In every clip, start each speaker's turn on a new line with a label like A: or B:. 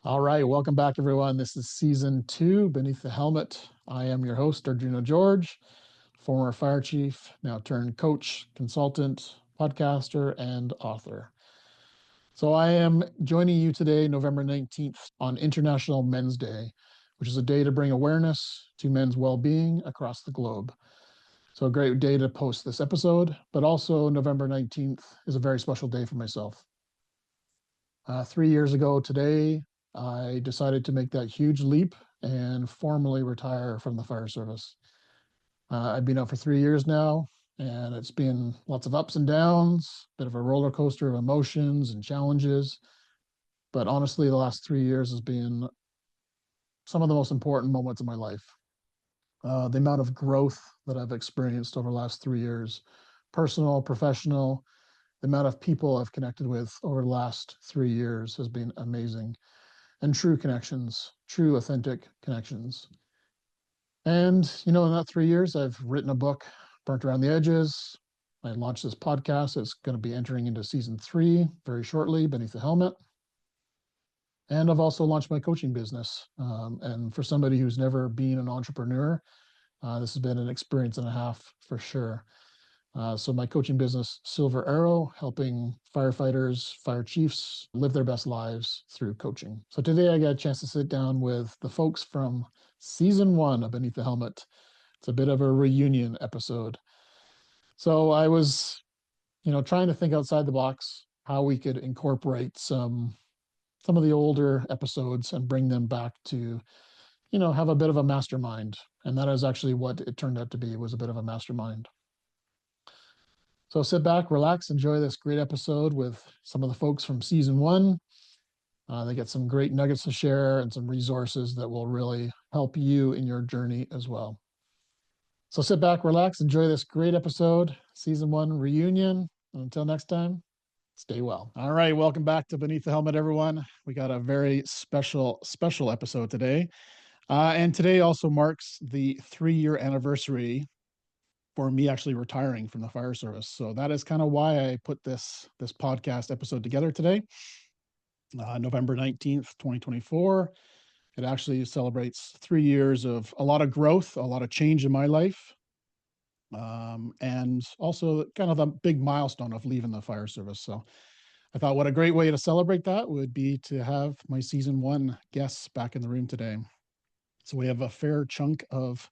A: All right, welcome back, everyone. This is season 2, Beneath the Helmet. I am your host, Arjuna George, former fire chief, now turned coach, consultant, podcaster, and author. So I am joining you today, November 19th, on International Men's Day, which is a day to bring awareness to men's well-being across the globe. So a great day to post this episode, but also November 19th is a very special day for myself. 3 years ago today, I decided to make that huge leap and formally retire from the fire service. I've been out for 3 years now, and it's been lots of ups and downs, bit of a roller coaster of emotions and challenges. But honestly, the last 3 years has been some of the most important moments of my life. The amount of growth that I've experienced over the last 3 years, personal, professional, the amount of people I've connected with over the last 3 years has been amazing. And true connections, true authentic connections. And, in that 3 years, I've written a book, Burnt Around the Edges. I launched this podcast. It's going to be entering into season 3 very shortly, Beneath the Helmet. And I've also launched my coaching business. And for somebody who's never been an entrepreneur, this has been an experience and a half for sure. So my coaching business, Silver Arrow, helping firefighters, fire chiefs live their best lives through coaching. So today I got a chance to sit down with the folks from season 1 of Beneath the Helmet. It's a bit of a reunion episode. So I was, trying to think outside the box, how we could incorporate some of the older episodes and bring them back to, have a bit of a mastermind. And that is actually what it turned out to be. It was a bit of a mastermind. So sit back, relax, enjoy this great episode with some of the folks from season 1. They get some great nuggets to share and some resources that will really help you in your journey as well. So sit back, relax, enjoy this great episode, season 1 reunion. And until next time, stay well. All right, welcome back to Beneath the Helmet, everyone. We got a very special episode today. And today also marks the 3-year anniversary for me actually retiring from the fire service. So that is kind of why I put this podcast episode together today. November 19th, 2024. It actually celebrates 3 years of a lot of growth, a lot of change in my life. And also kind of a big milestone of leaving the fire service. So I thought what a great way to celebrate that would be to have my season 1 guests back in the room today. So we have a fair chunk of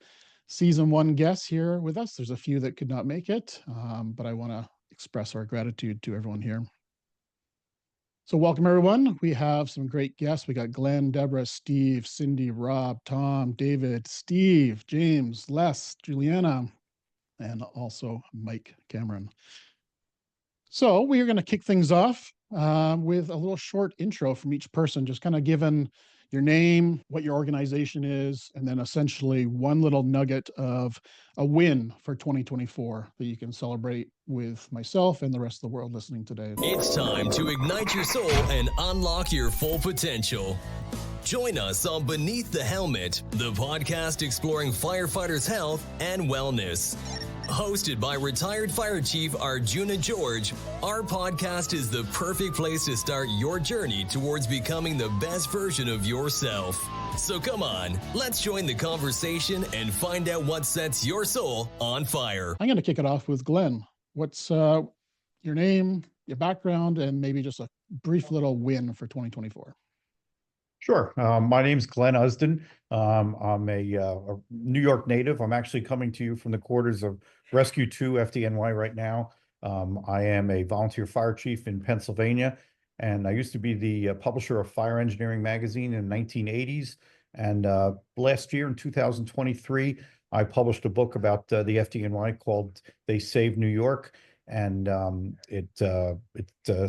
A: season 1 guests here with us. There's a few that could not make it, but I want to express our gratitude to everyone here. So welcome, everyone. We have some great guests. We got Glenn, Deborah, Steve, Cindy, Rob, Tom, David, Steve, James, Les, Juliana, and also Mike Cameron. So we are going to kick things off with a little short intro from each person, just kind of given your name, what your organization is, and then essentially one little nugget of a win for 2024 that you can celebrate with myself and the rest of the world listening today.
B: It's time to ignite your soul and unlock your full potential. Join us on Beneath the Helmet, the podcast exploring firefighters' health and wellness. Hosted by retired fire chief Arjuna George, our podcast is the perfect place to start your journey towards becoming the best version of yourself. So come on, let's join the conversation and find out what sets your soul on fire.
A: I'm going to kick it off with Glenn. What's your name, your background, and maybe just a brief little win for 2024?
C: Sure. My name's Glenn Usden. I'm a New York native. I'm actually coming to you from the quarters of Rescue 2 FDNY right now. I am a volunteer fire chief in Pennsylvania, and I used to be the publisher of Fire Engineering magazine in the 1980s. And last year in 2023, I published a book about the FDNY called They Saved New York. And it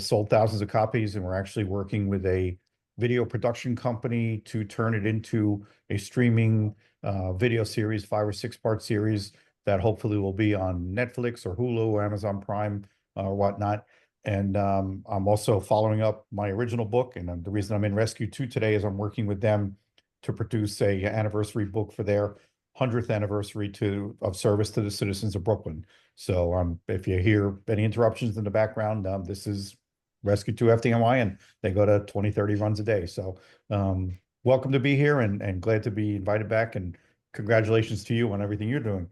C: sold thousands of copies, and we're actually working with a video production company to turn it into a streaming video series, 5 or 6 part series that hopefully will be on Netflix or Hulu or Amazon Prime or whatnot. And I'm also following up my original book. And the reason I'm in Rescue 2 today is I'm working with them to produce a anniversary book for their 100th anniversary of service to the citizens of Brooklyn. So if you hear any interruptions in the background, this is Rescue 2 FDNY, and they go to 20, 30 runs a day. So welcome to be here and glad to be invited back. And congratulations to you on everything you're doing.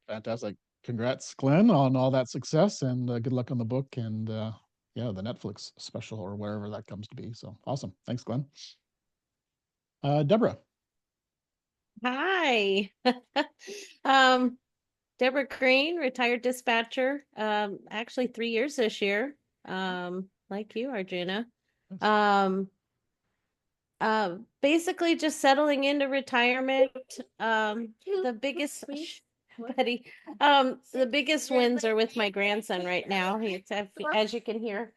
A: Fantastic. Congrats, Glenn, on all that success, and good luck on the book and yeah, the Netflix special or wherever that comes to be. So awesome. Thanks, Glenn. Deborah.
D: Hi. Deborah Green, retired dispatcher. Actually 3 years this year. Like you, Arjuna. Basically just settling into retirement. The biggest Betty, the biggest wins are with my grandson right now. He's, as you can hear,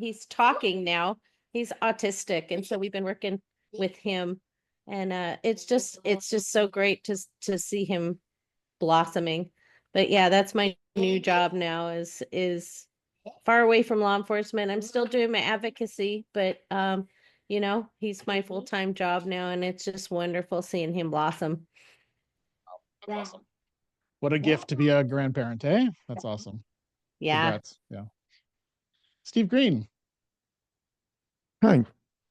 D: he's talking now. He's autistic, and so we've been working with him, and it's just so great to see him blossoming. But yeah, that's my new job now, is far away from law enforcement. I'm still doing my advocacy, but you know, he's my full-time job now, and it's just wonderful seeing him blossom.
A: That's awesome. What a gift to be a grandparent, eh? That's awesome.
D: Yeah.
A: Congrats. Yeah. Steve Green.
E: Hi,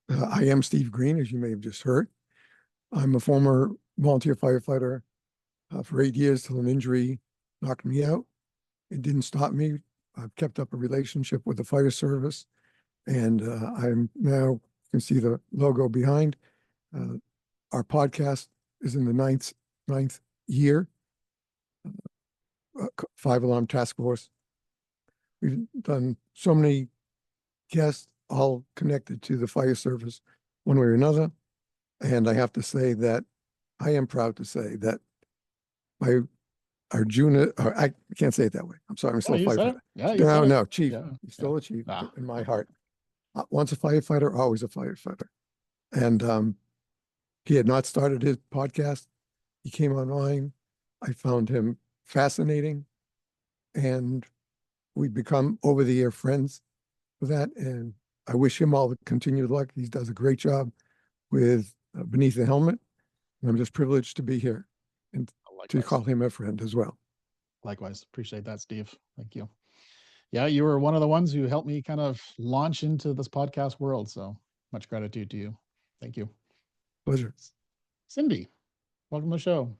E: I am Steve Green, as you may have just heard. I'm a former volunteer firefighter for 8 years till an injury knocked me out. It didn't stop me. I've kept up a relationship with the fire service, and I'm now, you can see the logo behind. Our podcast is in the ninth year. 5-alarm task force. We've done so many guests, all connected to the fire service one way or another. And I have to say that I am proud to say that my Arjuna, or I can't say it that way. I'm sorry, I'm still a firefighter.
A: Yeah,
E: no, chief.
A: Yeah,
E: He's still a chief
A: Ah.
E: in my heart. Once a firefighter, always a firefighter. And he had not started his podcast. He came online. I found him fascinating, and we've become over-the-air friends with that. And I wish him all the continued luck. He does a great job with Beneath the Helmet. And I'm just privileged to be here and to call him a friend as well.
A: Likewise. Appreciate that, Steve. Thank you. Yeah, you were one of the ones who helped me kind of launch into this podcast world. So much gratitude to you. Thank you.
E: Pleasure.
A: Cindy, welcome to the show.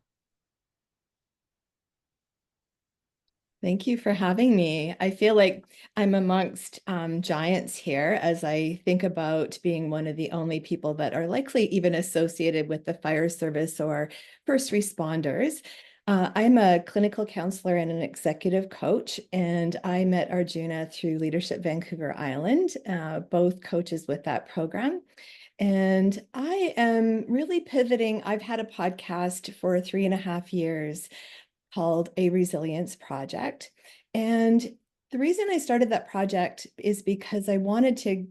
F: Thank you for having me. I feel like I'm amongst giants here as I think about being one of the only people that are likely even associated with the fire service or first responders. I'm a clinical counselor and an executive coach, and I met Arjuna through Leadership Vancouver Island, both coaches with that program. And I am really pivoting. I've had a podcast for 3.5 years called A Resilience Project. And the reason I started that project is because I wanted to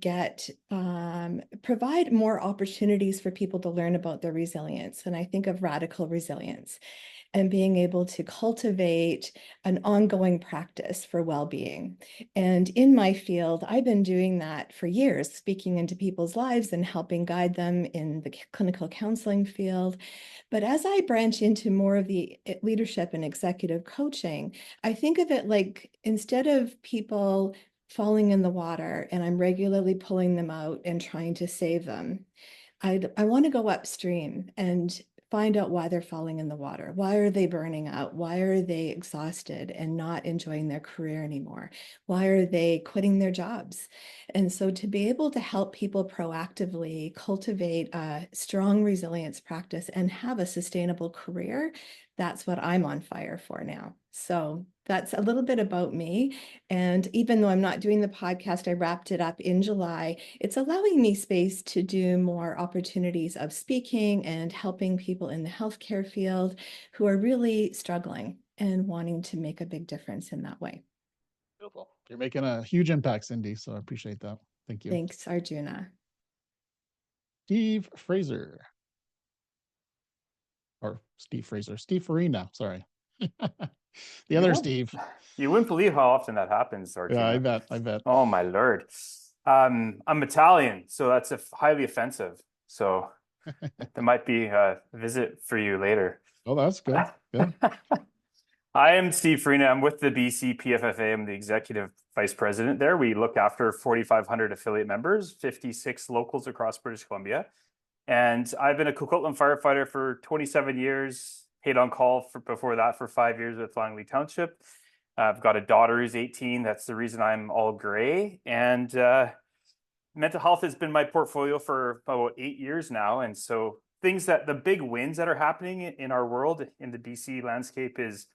F: provide more opportunities for people to learn about their resilience. And I think of radical resilience and being able to cultivate an ongoing practice for well-being. And in my field, I've been doing that for years, speaking into people's lives and helping guide them in the clinical counseling field. But as I branch into more of the leadership and executive coaching, I think of it like, instead of people falling in the water and I'm regularly pulling them out and trying to save them, I want to go upstream and find out why they're falling in the water. Why are they burning out? Why are they exhausted and not enjoying their career anymore? Why are they quitting their jobs? And so to be able to help people proactively cultivate a strong resilience practice and have a sustainable career, that's what I'm on fire for now. So that's a little bit about me. And even though I'm not doing the podcast, I wrapped it up in July. It's allowing me space to do more opportunities of speaking and helping people in the healthcare field who are really struggling and wanting to make a big difference in that way.
A: Beautiful. You're making a huge impact, Cindy. So I appreciate that. Thank you.
F: Thanks, Arjuna.
A: Steve Fraser. Or Steve Fraser. Steve Farina. Sorry. The other Steve.
G: You wouldn't believe how often that happens, Arjuna.
A: Yeah, I bet. I bet.
G: Oh my Lord. I'm Italian, so that's highly offensive. So there might be a visit for you later.
A: Oh, that's good. Good.
G: I am Steve Farina. I'm with the BC PFFA. I'm the executive vice president there. We look after 4,500 affiliate members, 56 locals across British Columbia. And I've been a Coquitlam firefighter for 27 years, paid on call before that for 5 years with Langley Township. I've got a daughter who's 18. That's the reason I'm all gray. And mental health has been my portfolio for about 8 years now. And so the big wins that are happening in our world, in the BC landscape, is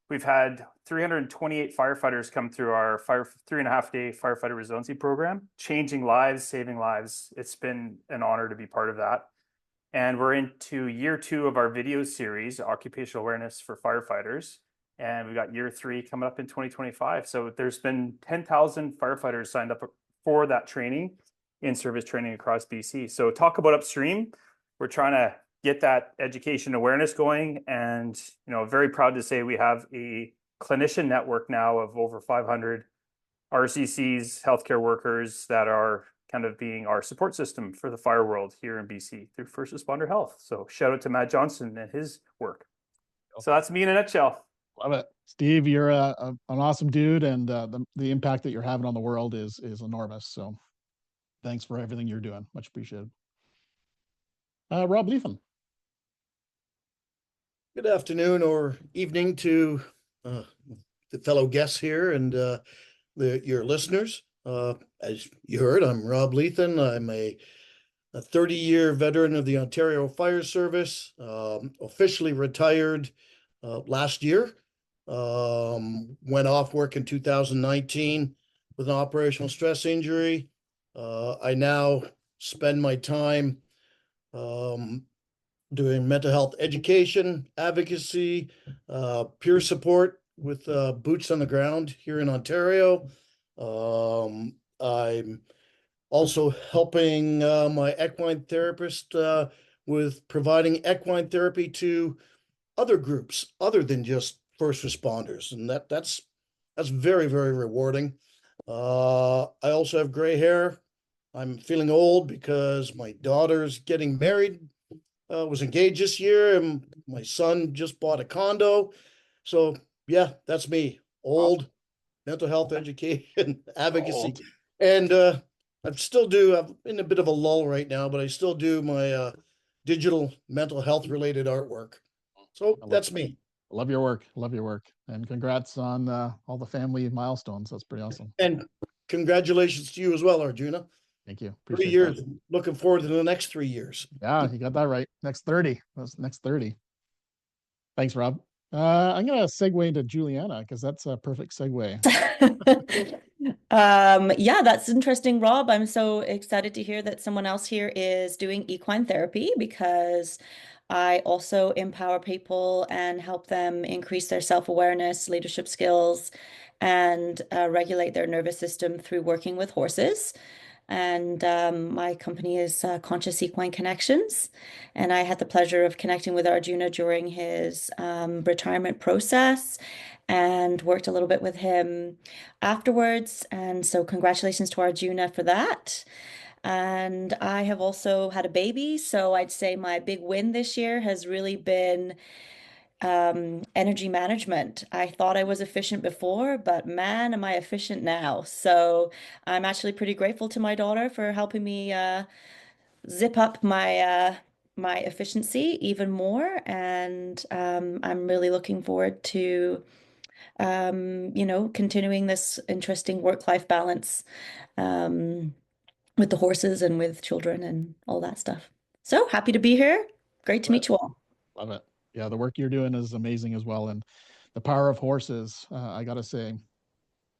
G: we've had 328 firefighters come through our 3.5-day firefighter resiliency program, changing lives, saving lives. It's been an honor to be part of that. And we're into year 2 of our video series, Occupational Awareness for Firefighters. And we've got year 3 coming up in 2025. So there's been 10,000 firefighters signed up for that training, in-service training across BC. So talk about upstream. We're trying to get that education awareness going, and very proud to say we have a clinician network now of over 500 RCCs, healthcare workers that are kind of being our support system for the fire world here in BC through First Responder Health. So shout out to Matt Johnson and his work. So that's me in a nutshell.
A: Love it. Steve, you're an awesome dude, and the impact that you're having on the world is enormous. So thanks for everything you're doing. Much appreciated. Rob Leithen.
H: Good afternoon or evening to the fellow guests here and your listeners. As you heard, I'm Rob Leithen. I'm a 30-year veteran of the Ontario Fire Service, officially retired last year. Went off work in 2019 with an operational stress injury. I now spend my time doing mental health education, advocacy, peer support with boots on the ground here in Ontario. I'm also helping my equine therapist with providing equine therapy to other groups other than just first responders, and that's very, very rewarding. I also have gray hair. I'm feeling old because my daughter's getting married, was engaged this year, and my son just bought a condo. So yeah, that's me. Old, mental health education, advocacy. And I'm in a bit of a lull right now, but I still do my digital mental health related artwork. So that's me.
A: Love your work. Love your work. And congrats on all the family milestones. That's pretty awesome.
H: And congratulations to you as well, Arjuna.
A: Thank you.
H: 3 years. Looking forward to the next 3 years.
A: Yeah, you got that right. Next 30. That's next 30. Thanks, Rob. I'm going to segue into Juliana because that's a perfect segue.
I: Yeah, that's interesting, Rob. I'm so excited to hear that someone else here is doing equine therapy, because I also empower people and help them increase their self-awareness, leadership skills, and regulate their nervous system through working with horses. And my company is Conscious Equine Connections. And I had the pleasure of connecting with Arjuna during his retirement process and worked a little bit with him afterwards. And so congratulations to Arjuna for that. And I have also had a baby. So I'd say my big win this year has really been energy management. I thought I was efficient before, but man, am I efficient now. So I'm actually pretty grateful to my daughter for helping me zip up my my efficiency even more. And I'm really looking forward to continuing this interesting work-life balance with the horses and with children and all that stuff. So happy to be here. Great to meet you all.
A: Love it. Yeah, the work you're doing is amazing as well. And the power of horses, I got to say,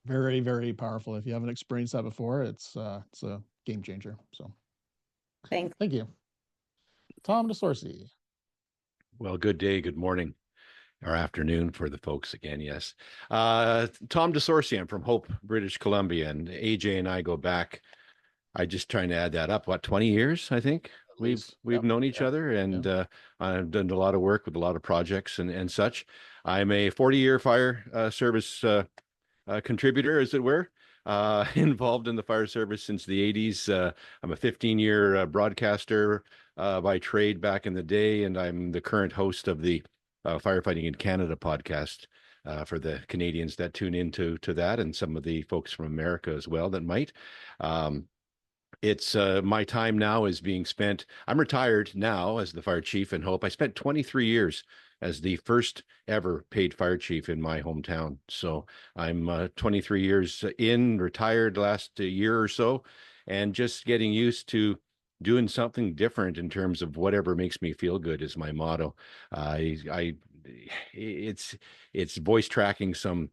A: very, very powerful. If you haven't experienced that before, it's a game changer. So
I: Thanks.
A: thank you. Tom DeSorcy.
J: Well, good day, good morning, or afternoon for the folks again, yes. Tom DeSorcy, I'm from Hope, British Columbia, and AJ and I go back, I just trying to add that up, 20 years, I think? We've known each other, and I've done a lot of work with a lot of projects and such. I'm a 40-year fire service contributor, as it were, involved in the fire service since the 80s. I'm a 15-year broadcaster by trade back in the day, and I'm the current host of the Firefighting in Canada podcast for the Canadians that tune into that, and some of the folks from America as well that might. It's my time now is being spent. I'm retired now as the fire chief in Hope. I spent 23 years as the first ever paid fire chief in my hometown. So I'm 23 years in, retired last year or so, and just getting used to doing something different in terms of whatever makes me feel good is my motto. It's voice tracking some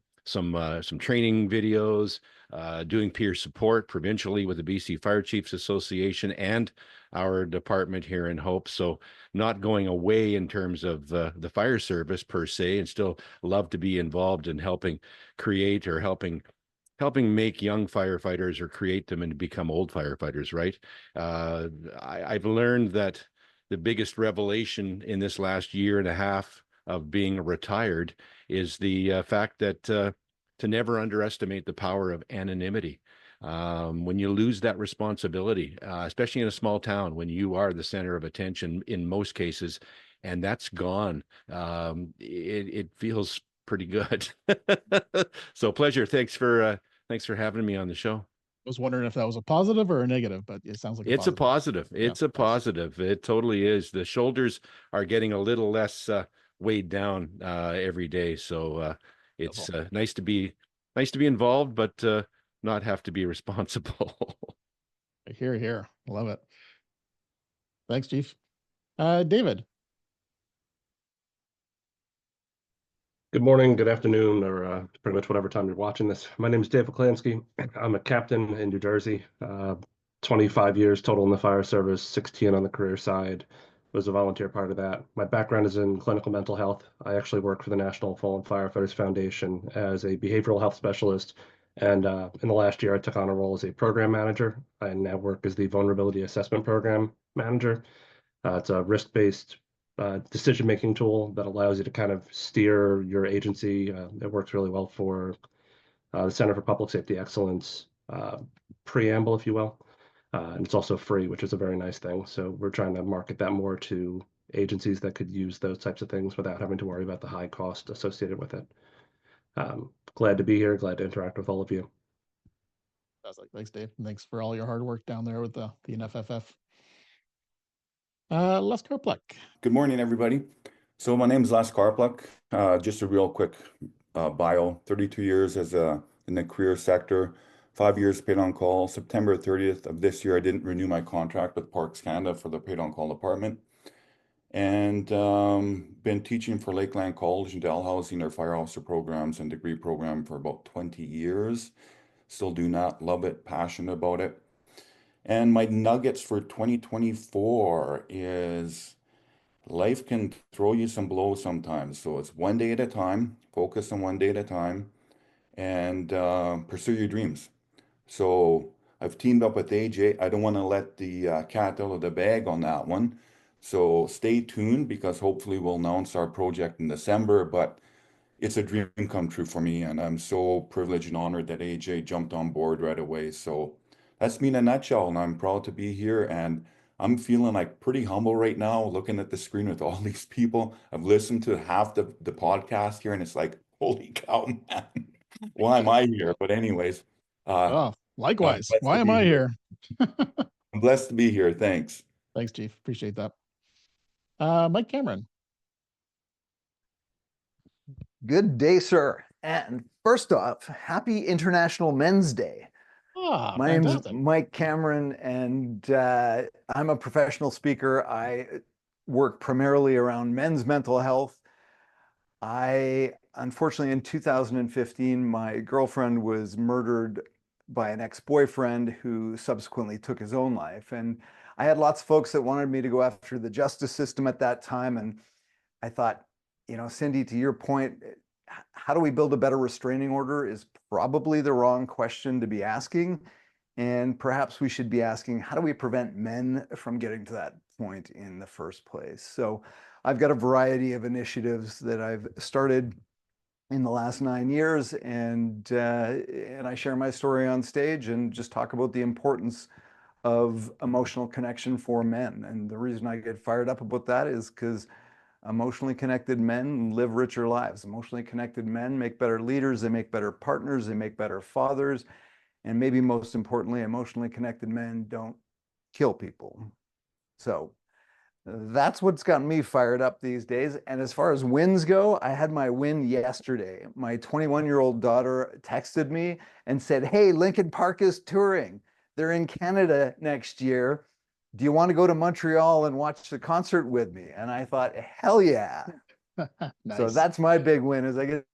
J: training videos, doing peer support provincially with the BC Fire Chiefs Association and our department here in Hope. So not going away in terms of the fire service per se, and still love to be involved in helping create or helping make young firefighters or create them and become old firefighters, right? I've learned that the biggest revelation in this last year and a half of being retired is the fact that to never underestimate the power of anonymity. When you lose that responsibility, especially in a small town, when you are the center of attention in most cases, and that's gone, it feels pretty good. So pleasure. Thanks for having me on the show.
A: I was wondering if that was a positive or a negative, but it sounds like
J: It's a positive. It's a positive. It totally is. The shoulders are getting a little less weighed down every day. So it's nice to be involved, but not have to be responsible.
A: Here. Love it. Thanks, Chief. David.
K: Good morning, good afternoon, or pretty much whatever time you're watching this. My name is Dave Klansky. I'm a captain in New Jersey. 25 years total in the fire service, 16 on the career side. Was a volunteer part of that. My background is in clinical mental health. I actually work for the National Fallen Firefighters Foundation as a behavioral health specialist. And in the last year, I took on a role as a program manager. I now work as the Vulnerability Assessment Program Manager. It's a risk-based decision-making tool that allows you to kind of steer your agency. It works really well for the Center for Public Safety Excellence preamble, if you will. And it's also free, which is a very nice thing. So we're trying to market that more to agencies that could use those types of things without having to worry about the high cost associated with it. Glad to be here. Glad to interact with all of you.
A: Thanks, Dave. And thanks for all your hard work down there with the NFFF. Les Karpluk.
L: Good morning, everybody. So my name is Les Karpluk. Just a real quick bio. 32 years in the career sector, 5 years paid on call. September 30th of this year, I didn't renew my contract with Parks Canada for the paid on call department. And been teaching for Lakeland College in Dalhousie, their fire officer programs and degree program for about 20 years. Still do not love it, passionate about it. And my nuggets for 2024 is life can throw you some blows sometimes. So it's one day at a time, focus on one day at a time, and pursue your dreams. So I've teamed up with AJ. I don't want to let the cat out of the bag on that one. So stay tuned because hopefully we'll announce our project in December, but it's a dream come true for me. And I'm so privileged and honored that AJ jumped on board right away. So that's me in a nutshell, and I'm proud to be here. And I'm feeling like pretty humble right now, looking at the screen with all these people. I've listened to half the podcast here, and it's like, holy cow, man, why am I here? But anyways,
A: likewise, why am I here?
L: I'm blessed to be here. Thanks.
A: Thanks, Chief. Appreciate that. Mike Cameron.
M: Good day, sir. And first off, happy International Men's Day. My name's Mike Cameron, and I'm a professional speaker. I work primarily around men's mental health. Unfortunately, in 2015, my girlfriend was murdered by an ex-boyfriend who subsequently took his own life. And I had lots of folks that wanted me to go after the justice system at that time. And I thought, Cindy, to your point, how do we build a better restraining order is probably the wrong question to be asking. And perhaps we should be asking, how do we prevent men from getting to that point in the first place? So I've got a variety of initiatives that I've started in the last 9 years, and I share my story on stage and just talk about the importance of emotional connection for men. And the reason I get fired up about that is because Emotionally connected men live richer lives. Emotionally connected men make better leaders, they make better partners, they make better fathers, and maybe most importantly, emotionally connected men don't kill people. So that's what's gotten me fired up these days. And as far as wins go, I had my win yesterday. My 21-year-old daughter texted me and said, "Hey, Linkin Park is touring. They're in Canada next year. Do you want to go to Montreal and watch the concert with me?" And I thought, hell yeah.
A: Nice.
M: So that's my big win, is I get to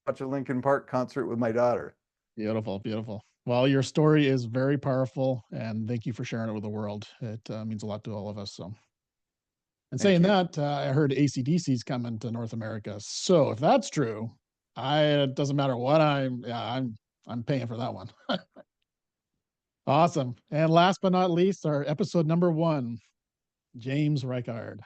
M: watch a Linkin Park concert with my daughter.
A: Beautiful, beautiful. Well, your story is very powerful, and thank you for sharing it with the world. It means a lot to all of us. So, and saying that, I heard AC/DC's coming to North America. So if that's true, it doesn't matter what I'm paying for that one. Awesome. And last but not least, our episode number 1, James Reichard.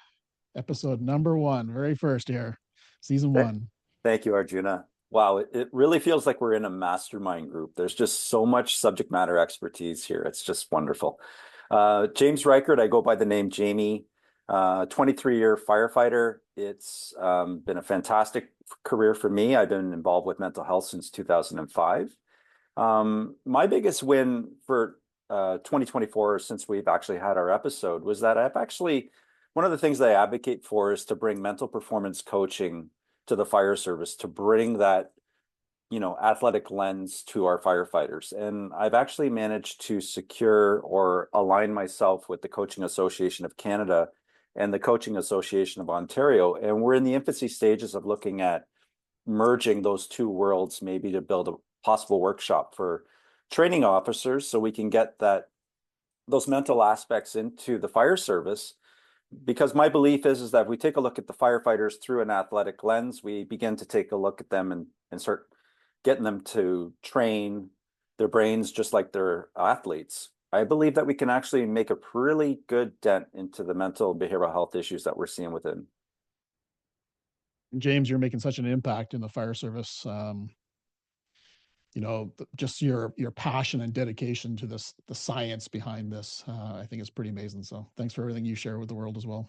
A: Episode number 1, very first here, season 1.
N: Thank you, Arjuna. Wow, it really feels like we're in a mastermind group. There's just so much subject matter expertise here. It's just wonderful. James Reichard, I go by the name Jamie, 23-year firefighter. It's been a fantastic career for me. I've been involved with mental health since 2005. My biggest win for 2024, since we've actually had our episode, was that one of the things that I advocate for is to bring mental performance coaching to the fire service, to bring that, athletic lens to our firefighters. And I've actually managed to secure or align myself with the Coaching Association of Canada and the Coaching Association of Ontario. And we're in the infancy stages of looking at merging those two worlds, maybe to build a possible workshop for training officers so we can get those mental aspects into the fire service. Because my belief is that if we take a look at the firefighters through an athletic lens, we begin to take a look at them and start getting them to train their brains just like they're athletes. I believe that we can actually make a really good dent into the mental behavioral health issues that we're seeing within.
A: James, you're making such an impact in the fire service. Just your passion and dedication to the science behind this, I think is pretty amazing. So thanks for everything you share with the world as well.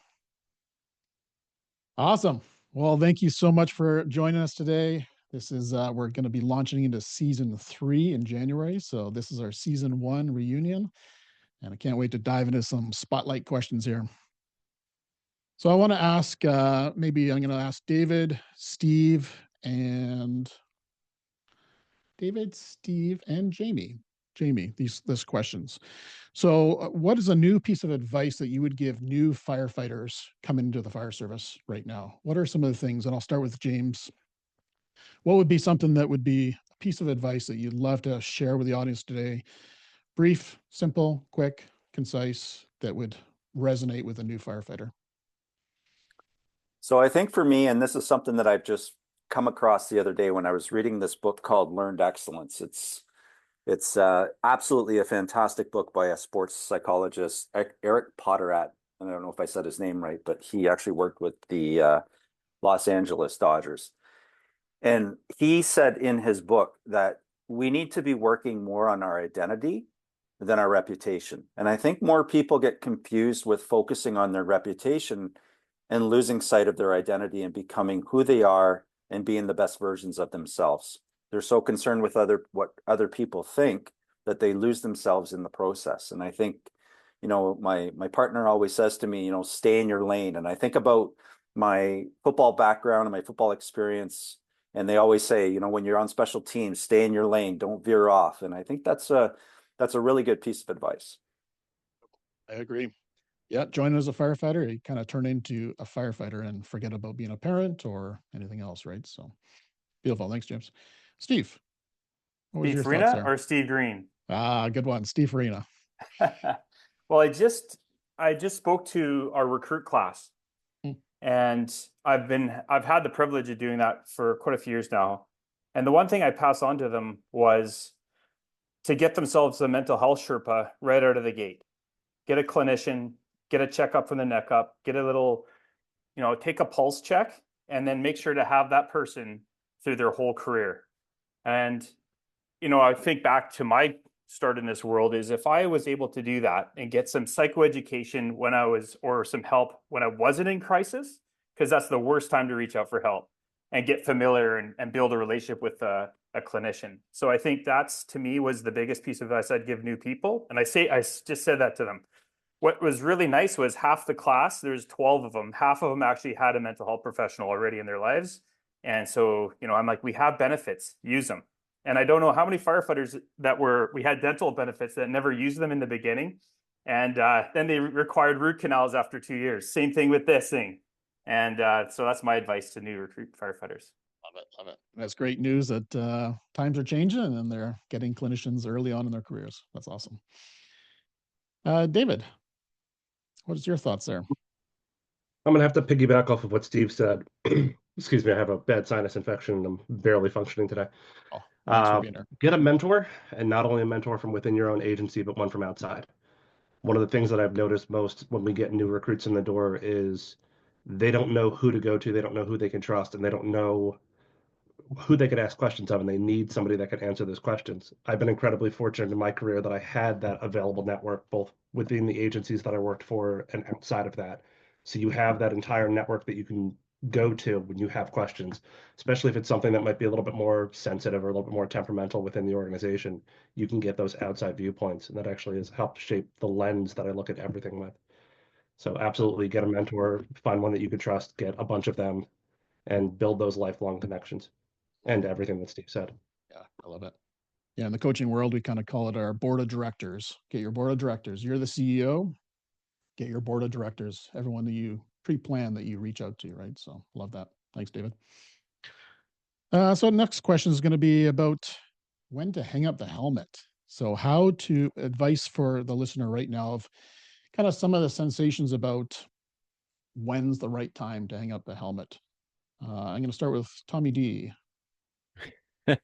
A: Awesome. Well, thank you so much for joining us today. This is, we're going to be launching into season 3 in January. So this is our season 1 reunion, and I can't wait to dive into some spotlight questions here. So I want to ask, maybe I'm going to ask David, Steve, and Jamie these questions. So what is a new piece of advice that you would give new firefighters coming into the fire service right now? What are some of the things? And I'll start with James. What would be something that would be a piece of advice that you'd love to share with the audience today? Brief, simple, quick, concise, that would resonate with a new firefighter.
N: So I think for me, and this is something that I've just come across the other day when I was reading this book called Learned Excellence. It's absolutely a fantastic book by a sports psychologist, Eric Potterat. And I don't know if I said his name right, but he actually worked with the Los Angeles Dodgers. And he said in his book that we need to be working more on our identity than our reputation. And I think more people get confused with focusing on their reputation and losing sight of their identity and becoming who they are and being the best versions of themselves. They're so concerned with what other people think that they lose themselves in the process. And I think, my partner always says to me, stay in your lane. And I think about my football background and my football experience. And they always say, when you're on special teams, stay in your lane, don't veer off. And I think that's a really good piece of advice.
A: I agree. Yeah, join as a firefighter, you kind of turn into a firefighter and forget about being a parent or anything else, right? So beautiful. Thanks, James. Steve, what was
G: Steve
A: your
G: Farina
A: thoughts there?
G: or Steve Green?
A: Good one. Steve Farina.
G: Well, I just spoke to our recruit class, and I've had the privilege of doing that for quite a few years now. And the one thing I pass on to them was to get themselves a mental health Sherpa right out of the gate. Get a clinician, get a checkup from the neck up, get a little, take a pulse check, and then make sure to have that person through their whole career. And, I think back to my start in this world is if I was able to do that and get some psychoeducation or some help when I wasn't in crisis, because that's the worst time to reach out for help and get familiar and build a relationship with a clinician. So I think that's, to me, was the biggest piece of advice I'd give new people. And I just said that to them. What was really nice was half the class, there's 12 of them, half of them actually had a mental health professional already in their lives. And so, I'm like, we have benefits, use them. And I don't know how many firefighters we had dental benefits that never used them in the beginning. And then they required root canals after 2 years. Same thing with this thing. And so that's my advice to new recruit firefighters.
A: Love it. That's great news that times are changing and they're getting clinicians early on in their careers. That's awesome. David, what is your thoughts there?
K: I'm going to have to piggyback off of what Steve said. Excuse me, I have a bad sinus infection and I'm barely functioning today.
A: Oh, thanks for being here.
K: Get a mentor, and not only a mentor from within your own agency, but one from outside. One of the things that I've noticed most when we get new recruits in the door is they don't know who to go to, they don't know who they can trust, and they don't know who they could ask questions of, and they need somebody that can answer those questions. I've been incredibly fortunate in my career that I had that available network, both within the agencies that I worked for and outside of that. So you have that entire network that you can go to when you have questions, especially if it's something that might be a little bit more sensitive or a little bit more temperamental within the organization. You can get those outside viewpoints, and that actually has helped shape the lens that I look at everything with. So absolutely get a mentor, find one that you can trust, get a bunch of them, and build those lifelong connections. And everything that Steve said.
A: Yeah, I love it. Yeah, in the coaching world, we kind of call it our board of directors. Get your board of directors. You're the CEO. Get your board of directors, everyone that you pre-plan that you reach out to, right? So love that. Thanks, David. So next question is going to be about when to hang up the helmet. So advice for the listener right now of kind of some of the sensations about when's the right time to hang up the helmet. I'm going to start with Tommy D.
J: And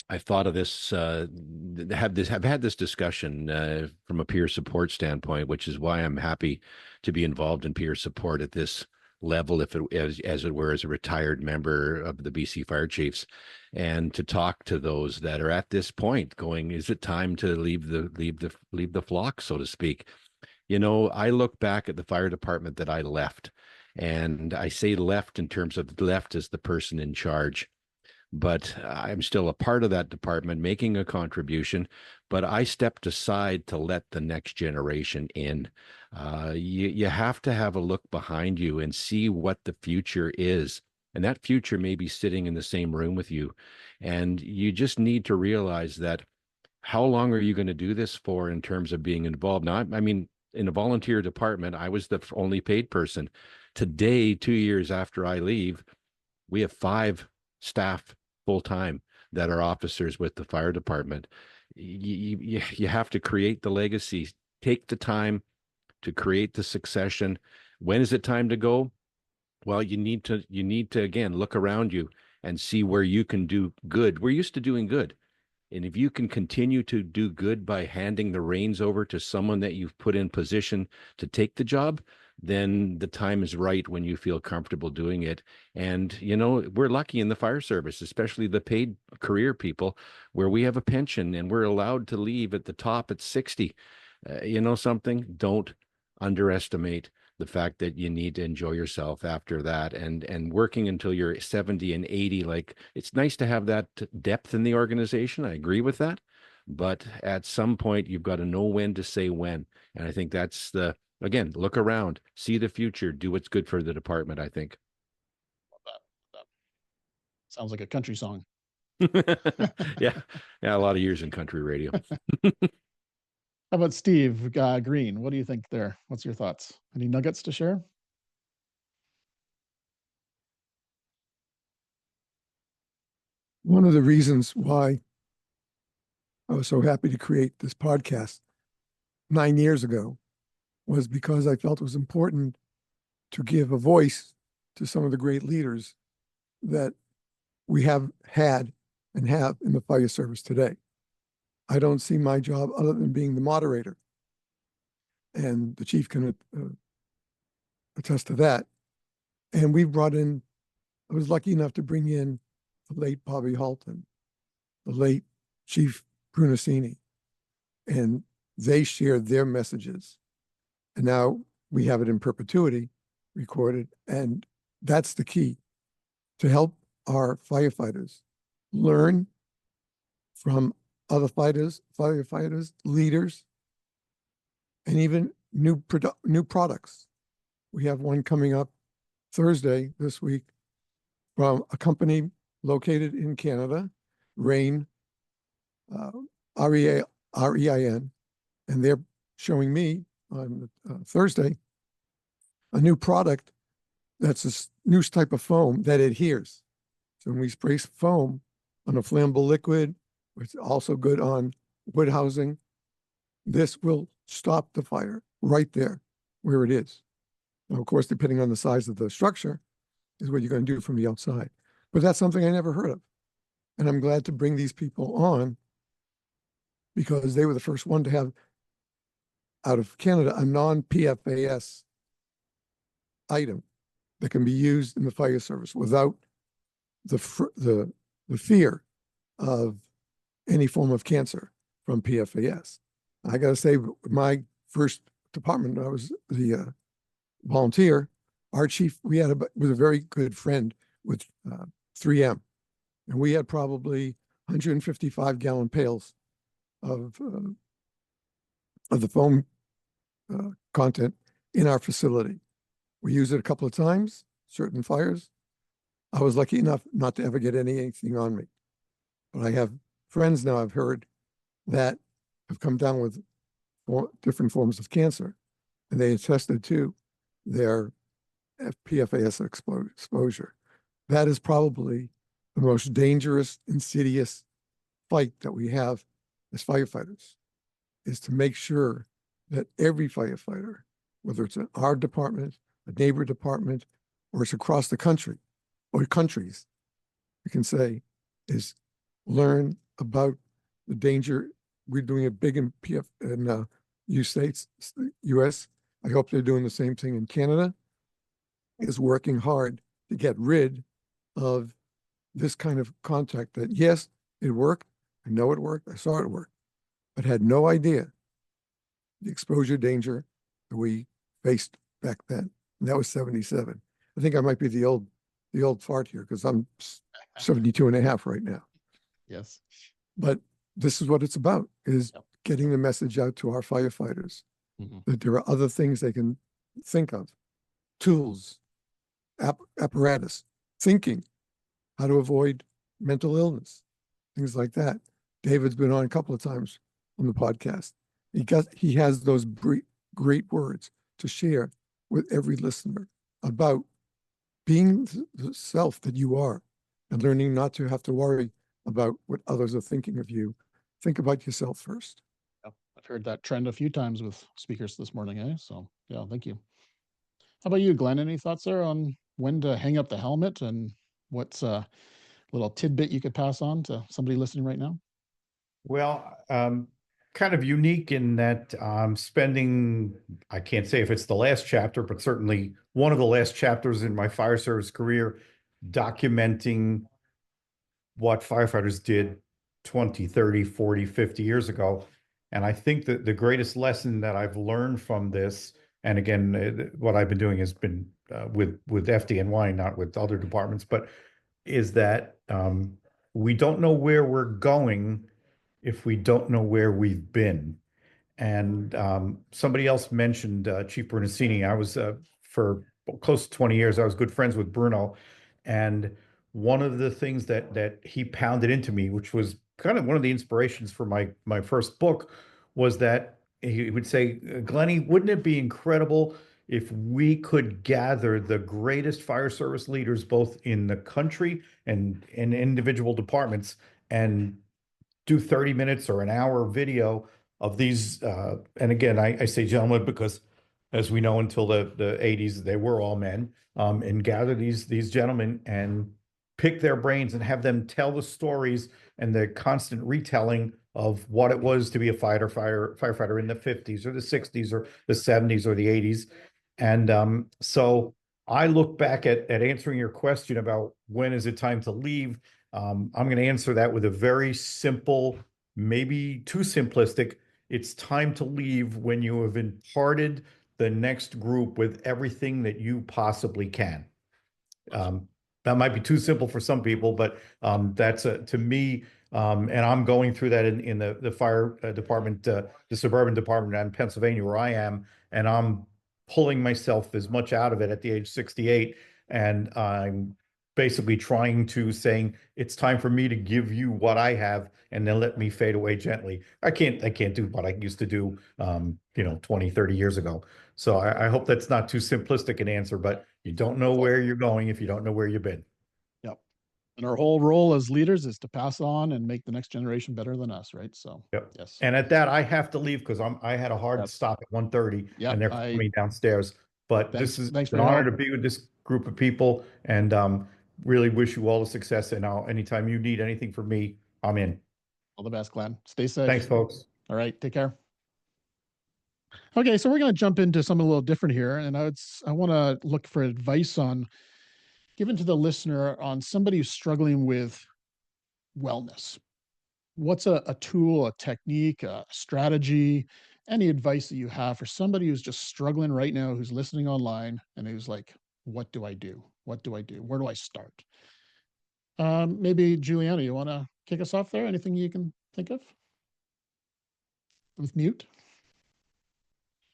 J: I've thought of this, have had this discussion from a peer support standpoint, which is why I'm happy to be involved in peer support at this level, if it as it were, as a retired member of the BC Fire Chiefs, and to talk to those that are at this point, going, is it time to leave the flock, so to speak? I look back at the fire department that I left. And I say left in terms of left as the person in charge, but I'm still a part of that department making a contribution, but I stepped aside to let the next generation in. You have to have a look behind you and see what the future is. And that future may be sitting in the same room with you. And you just need to realize that how long are you going to do this for in terms of being involved? Now, I mean, in a volunteer department, I was the only paid person. Today, 2 years after I leave, we have 5 staff full-time that are officers with the fire department. You have to create the legacy. Take the time to create the succession. When is it time to go? Well, you need to again look around you and see where you can do good. We're used to doing good. And if you can continue to do good by handing the reins over to someone that you've put in position to take the job, then the time is right when you feel comfortable doing it. And, we're lucky in the fire service, especially the paid career people, where we have a pension and we're allowed to leave at the top at 60. Something? Don't underestimate the fact that you need to enjoy yourself after that, and working until you're 70 and 80. Like, it's nice to have that depth in the organization. I agree with that. But at some point, you've got to know when to say when. And I think that's again, look around, see the future, do what's good for the department, I think.
A: Love that. Sounds like a country song.
J: Yeah, a lot of years in country radio.
A: How about Steve Green? What do you think there? What's your thoughts? Any nuggets to share?
E: One of the reasons why I was so happy to create this podcast 9 years ago was because I felt it was important to give a voice to some of the great leaders that we have had and have in the fire service today. I don't see my job other than being the moderator. And the chief can attest to that. And we brought in, I was lucky enough to bring in the late Bobby Halton, the late Chief Brunacini, and they shared their messages. And now we have it in perpetuity recorded. And that's the key, to help our firefighters learn from other firefighters, leaders, and even new products. We have one coming up Thursday this week from a company located in Canada, Rain, REIN, and they're showing me on Thursday a new product that's a new type of foam that adheres. So when we spray foam on a flammable liquid, it's also good on wood housing, this will stop the fire right there where it is. Now, of course, depending on the size of the structure is what you're going to do from the outside. But that's something I never heard of. And I'm glad to bring these people on because they were the first one to have, out of Canada, a non-PFAS item that can be used in the fire service without the fear of any form of cancer from PFAS. I got to say, my first department, I was the volunteer. Our chief, was a very good friend with 3M, and we had probably 155-gallon pails of the foam content in our facility. We used it a couple of times, certain fires. I was lucky enough not to ever get anything on me. But I have friends now, I've heard, that have come down with different forms of cancer, and they attested to their PFAS exposure. That is probably the most dangerous, insidious fight that we have as firefighters, is to make sure that every firefighter, whether it's in our department, a neighbor department, or it's across the country or countries, we can say, is learn about the danger. We're doing it big in US. I hope they're doing the same thing in Canada, is working hard to get rid of this kind of contact that, yes, it worked. I know it worked. I saw it work, but had no idea the exposure danger that we faced back then. And that was 77. I think I might be the old fart here because I'm 72 and a half right now.
A: Yes.
E: But this is what it's about, is getting the message out to our firefighters that there are other things they can think of, tools, apparatus, thinking, how to avoid mental illness, things like that. David's been on a couple of times on the podcast. He has those great words to share with every listener about being the self that you are and learning not to have to worry about what others are thinking of you. Think about yourself first.
A: I've heard that trend a few times with speakers this morning, eh? So yeah, thank you. How about you, Glenn? Any thoughts there on when to hang up the helmet and what's a little tidbit you could pass on to somebody listening right now?
C: Well, kind of unique in that I'm spending, I can't say if it's the last chapter, but certainly one of the last chapters in my fire service career, documenting what firefighters did 20, 30, 40, 50 years ago. And I think that the greatest lesson that I've learned from this, and again, what I've been doing has been with FDNY, not with other departments, but is that we don't know where we're going if we don't know where we've been. And somebody else mentioned Chief Bernasini. I was, for close to 20 years, I was good friends with Bruno. And one of the things that he pounded into me, which was kind of one of the inspirations for my first book, was that he would say, Glennie, wouldn't it be incredible if we could gather the greatest fire service leaders, both in the country and in individual departments, and do 30 minutes or an hour video of these, and again, I say gentlemen because, as we know, until the 80s, they were all men, and gather these gentlemen and pick their brains and have them tell the stories and the constant retelling of what it was to be a firefighter in the 50s or the 60s or the 70s or the 80s. And so I look back at answering your question about when is it time to leave. I'm going to answer that with a very simple, maybe too simplistic. It's time to leave when you have imparted the next group with everything that you possibly can. That might be too simple for some people, but that's to me, and I'm going through that in the fire department, the suburban department in Pennsylvania where I am, and I'm pulling myself as much out of it at the age 68, and I'm basically trying to saying it's time for me to give you what I have and then let me fade away gently. I can't do what I used to do 20, 30 years ago. So I hope that's not too simplistic an answer, but you don't know where you're going if you don't know where you've been.
A: Yep. And our whole role as leaders is to pass on and make the next generation better than us, right? So
C: Yep.
A: yes.
C: And at that, I have to leave because I had a hard stop at 1:30 and they're coming downstairs. But this is
A: thanks
C: an
A: for your
C: honor
A: help.
C: to be with this group of people, and really wish you all the success. And anytime you need anything from me, I'm in.
A: All the best, Glenn. Stay safe.
C: Thanks, folks.
A: All right. Take care. Okay, so we're going to jump into something a little different here, and I want to look for advice on given to the listener on somebody who's struggling with wellness. What's a tool, a technique, a strategy, any advice that you have for somebody who's just struggling right now, who's listening online and who's like, what do I do? What do I do? Where do I start? Maybe Juliana, you want to kick us off there? Anything you can think of? With mute?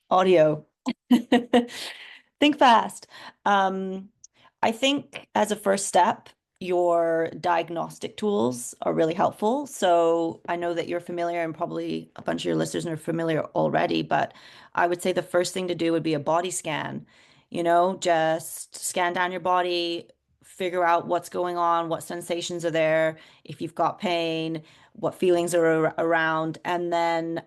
I: Audio. Think fast. I think as a first step, your diagnostic tools are really helpful. So I know that you're familiar, and probably a bunch of your listeners are familiar already, but I would say the first thing to do would be a body scan. Just scan down your body, figure out what's going on, what sensations are there, if you've got pain, what feelings are around, and then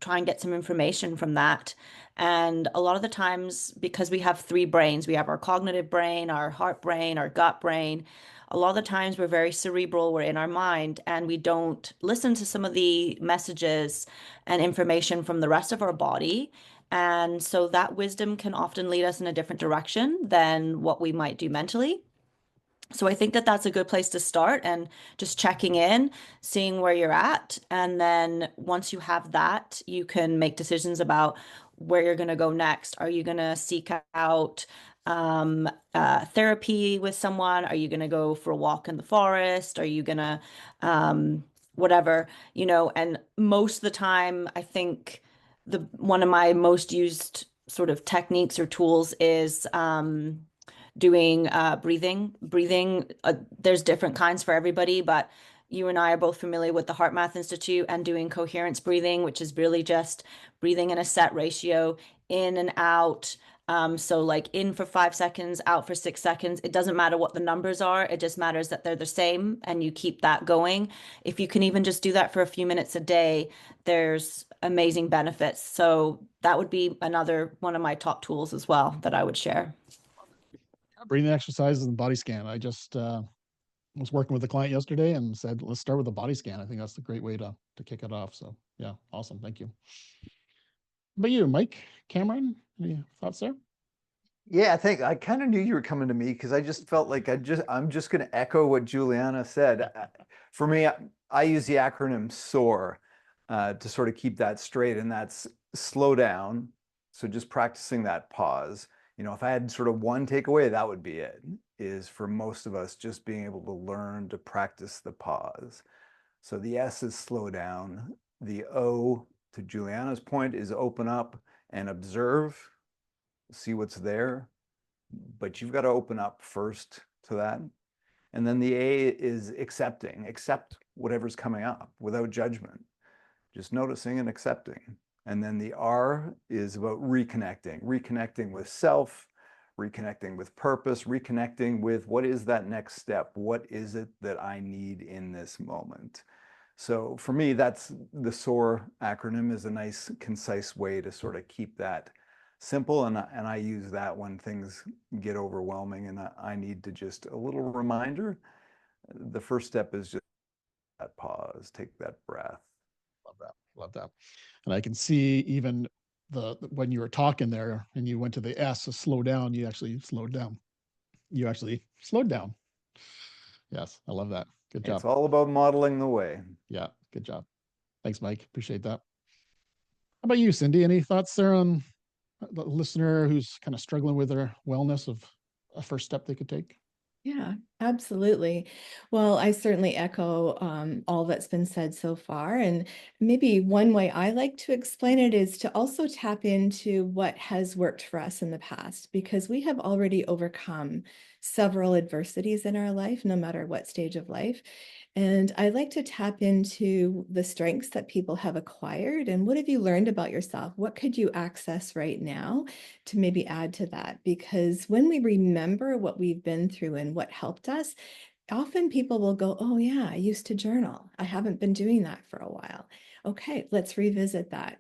I: try and get some information from that. And a lot of the times, because we have three brains, we have our cognitive brain, our heart brain, our gut brain. A lot of the times we're very cerebral, we're in our mind, and we don't listen to some of the messages and information from the rest of our body. And so that wisdom can often lead us in a different direction than what we might do mentally. So I think that that's a good place to start, and just checking in, seeing where you're at. And then once you have that, you can make decisions about where you're going to go next. Are you going to seek out therapy with someone? Are you going to go for a walk in the forest? Are you going to whatever, and most of the time, I think one of my most used sort of techniques or tools is doing breathing. There's different kinds for everybody, but you and I are both familiar with the Heart Math Institute and doing coherence breathing, which is really just breathing in a set ratio, in and out. So like in for 5 seconds, out for 6 seconds. It doesn't matter what the numbers are. It just matters that they're the same, and you keep that going. If you can even just do that for a few minutes a day, there's amazing benefits. So that would be another one of my top tools as well that I would share.
A: Breathing exercises and body scan. I just was working with a client yesterday and said, let's start with a body scan. I think that's a great way to kick it off. So yeah, awesome. Thank you. But you, Mike, Cameron, any thoughts there?
M: Yeah, I think I kind of knew you were coming to me because I just felt like I'm just going to echo what Juliana said. For me, I use the acronym SOAR to sort of keep that straight, and that's slow down. So just practicing that pause. If I had sort of one takeaway, that would be it, is for most of us just being able to learn to practice the pause. So the S is slow down. The O, to Juliana's point, is open up and observe, see what's there. But you've got to open up first to that. And then the A is accepting. Accept whatever's coming up without judgment. Just noticing and accepting. And then the R is about reconnecting with self, reconnecting with purpose, reconnecting with what is that next step? What is it that I need in this moment? So for me, that's the SOAR acronym is a nice, concise way to sort of keep that simple. And I use that when things get overwhelming and I need to just a little reminder. The first step is just that pause, take that breath.
A: Love that. And I can see even when you were talking there and you went to the S, to slow down, you actually slowed down. You actually slowed down. Yes, I love that. Good job.
M: It's all about modeling the way.
A: Yeah, good job. Thanks, Mike. Appreciate that. How about you, Cindy? Any thoughts there on the listener who's kind of struggling with their wellness of a first step they could take?
F: Yeah, absolutely. Well, I certainly echo all that's been said so far. And maybe one way I like to explain it is to also tap into what has worked for us in the past, because we have already overcome several adversities in our life, no matter what stage of life. And I like to tap into the strengths that people have acquired and what have you learned about yourself? What could you access right now to maybe add to that? Because when we remember what we've been through and what helped us, often people will go, oh, yeah, I used to journal. I haven't been doing that for a while. Okay, let's revisit that.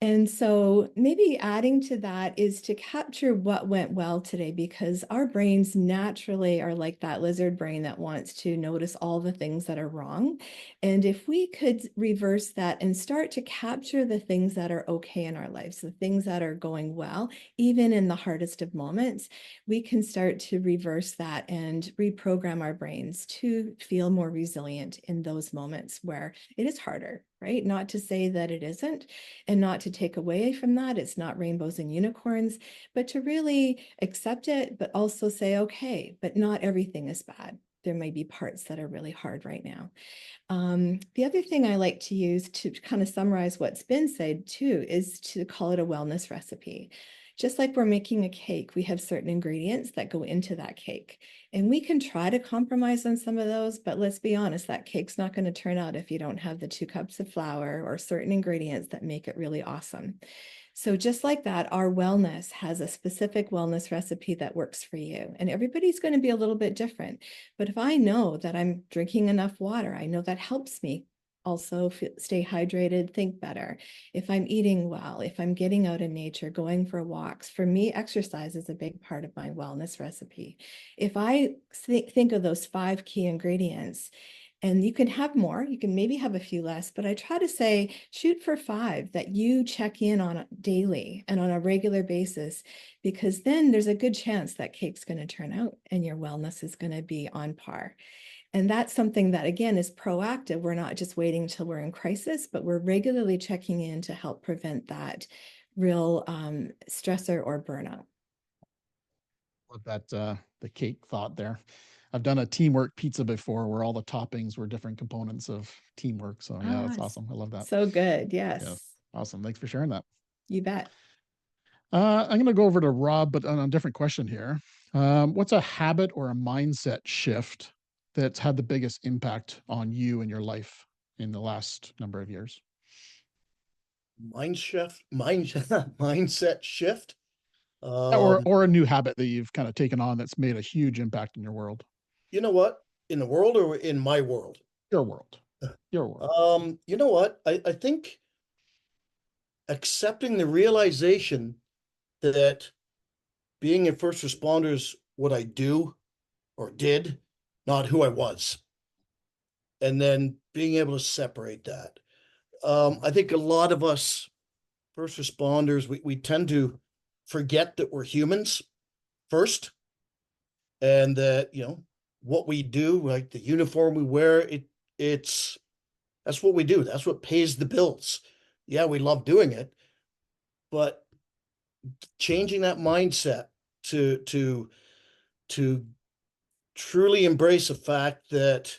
F: And so maybe adding to that is to capture what went well today, because our brains naturally are like that lizard brain that wants to notice all the things that are wrong. And if we could reverse that and start to capture the things that are okay in our lives, the things that are going well, even in the hardest of moments, we can start to reverse that and reprogram our brains to feel more resilient in those moments where it is harder, right? Not to say that it isn't, and not to take away from that. It's not rainbows and unicorns, but to really accept it, but also say, okay, but not everything is bad. There may be parts that are really hard right now. The other thing I like to use to kind of summarize what's been said too is to call it a wellness recipe. Just like we're making a cake, we have certain ingredients that go into that cake. And we can try to compromise on some of those, but let's be honest, that cake's not going to turn out if you don't have the 2 cups of flour or certain ingredients that make it really awesome. So just like that, our wellness has a specific wellness recipe that works for you. And everybody's going to be a little bit different. But if I know that I'm drinking enough water, I know that helps me also stay hydrated, think better. If I'm eating well, if I'm getting out in nature, going for walks, for me, exercise is a big part of my wellness recipe. If I think of those 5 key ingredients, and you can have more, you can maybe have a few less, but I try to say, shoot for 5 that you check in on daily and on a regular basis, because then there's a good chance that cake's going to turn out and your wellness is going to be on par. And that's something that, again, is proactive. We're not just waiting until we're in crisis, but we're regularly checking in to help prevent that real stressor or burnout.
A: Love that the cake thought there. I've done a teamwork pizza before where all the toppings were different components of teamwork. So yeah, that's awesome. I love that.
F: So good. Yes.
A: Yeah, awesome. Thanks for sharing that.
F: You bet.
A: I'm going to go over to Rob, but on a different question here. What's a habit or a mindset shift that's had the biggest impact on you and your life in the last number of years?
H: Mindset shift.
A: Or a new habit that you've kind of taken on that's made a huge impact in your world.
H: You know what? In the world or in my world?
A: Your world. Your world.
H: You know what? I think accepting the realization that being a first responder is what I do or did, not who I was. And then being able to separate that. I think a lot of us first responders, we tend to forget that we're humans first, and that, you know, what we do, like the uniform we wear, it's that's what we do. That's what pays the bills. Yeah, we love doing it, but changing that mindset to truly embrace the fact that,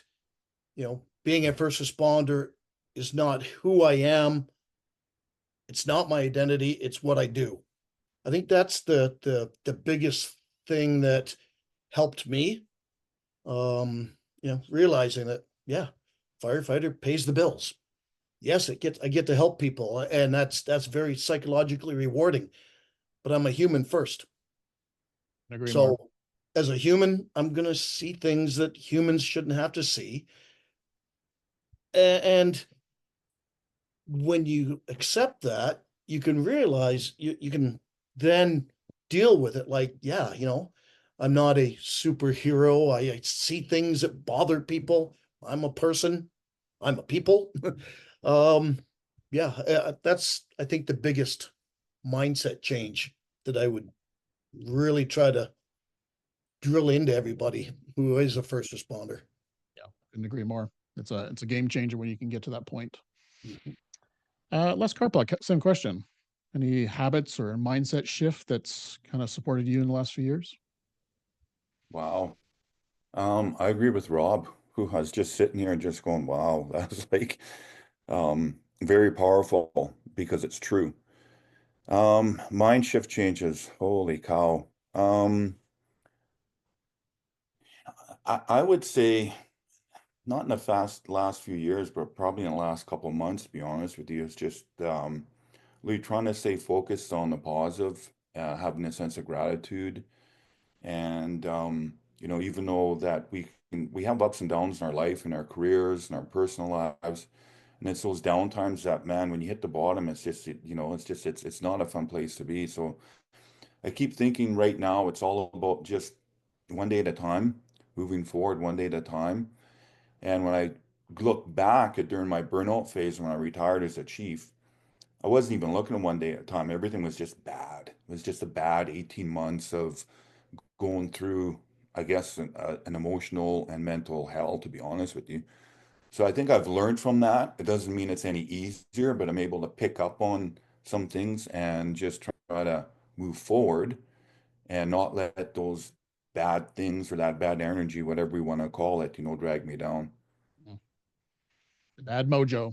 H: you know, being a first responder is not who I am. It's not my identity. It's what I do. I think that's the biggest thing that helped me. You know, realizing that, yeah, firefighter pays the bills. Yes, I get to help people, and that's very psychologically rewarding. But I'm a human first.
A: Agree
H: So
A: more.
H: as a human, I'm gonna see things that humans shouldn't have to see. And when you accept that, you can realize you can then deal with it like, yeah, you know, I'm not a superhero. I see things that bother people. I'm a person. I'm a people. Yeah, that's, I think, the biggest mindset change that I would really try to drill into everybody who is a first responder.
A: Yeah, couldn't agree more. It's a game changer when you can get to that point.
H: Mhm.
A: Les Carplock, same question. Any habits or mindset shift that's kind of supported you in the last few years?
L: Wow. I agree with Rob, who was just sitting here and just going, wow, that's like very powerful because it's true. Mind shift changes. Holy cow. I would say not in the last few years, but probably in the last couple of months, to be honest with you, it's just really trying to stay focused on the positive, having a sense of gratitude. And even though that we have ups and downs in our life, in our careers, in our personal lives, and it's those down times that, man, when you hit the bottom, it's just it's not a fun place to be. So I keep thinking right now it's all about just one day at a time, moving forward one day at a time. And when I look back at during my burnout phase when I retired as a chief, I wasn't even looking at one day at a time. Everything was just bad. It was just a bad 18 months of going through, I guess, an emotional and mental hell, to be honest with you. So I think I've learned from that. It doesn't mean it's any easier, but I'm able to pick up on some things and just try to move forward and not let those bad things or that bad energy, whatever we want to call it, drag me down.
A: Bad mojo.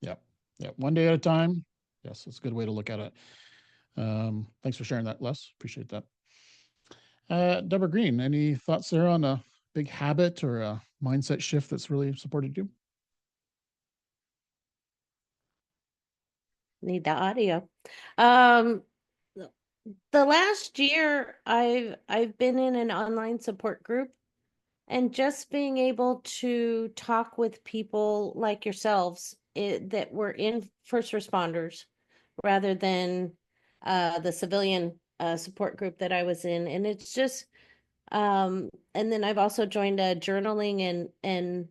A: Yep. Yep. One day at a time. Yes, it's a good way to look at it. Thanks for sharing that, Les. Appreciate that. Deborah Green, any thoughts there on a big habit or a mindset shift that's really supported you?
D: Need the audio. Um, the last year I've been in an online support group, and just being able to talk with people like yourselves that were in first responders rather than the civilian support group that I was in. And it's just and then I've also joined a journaling and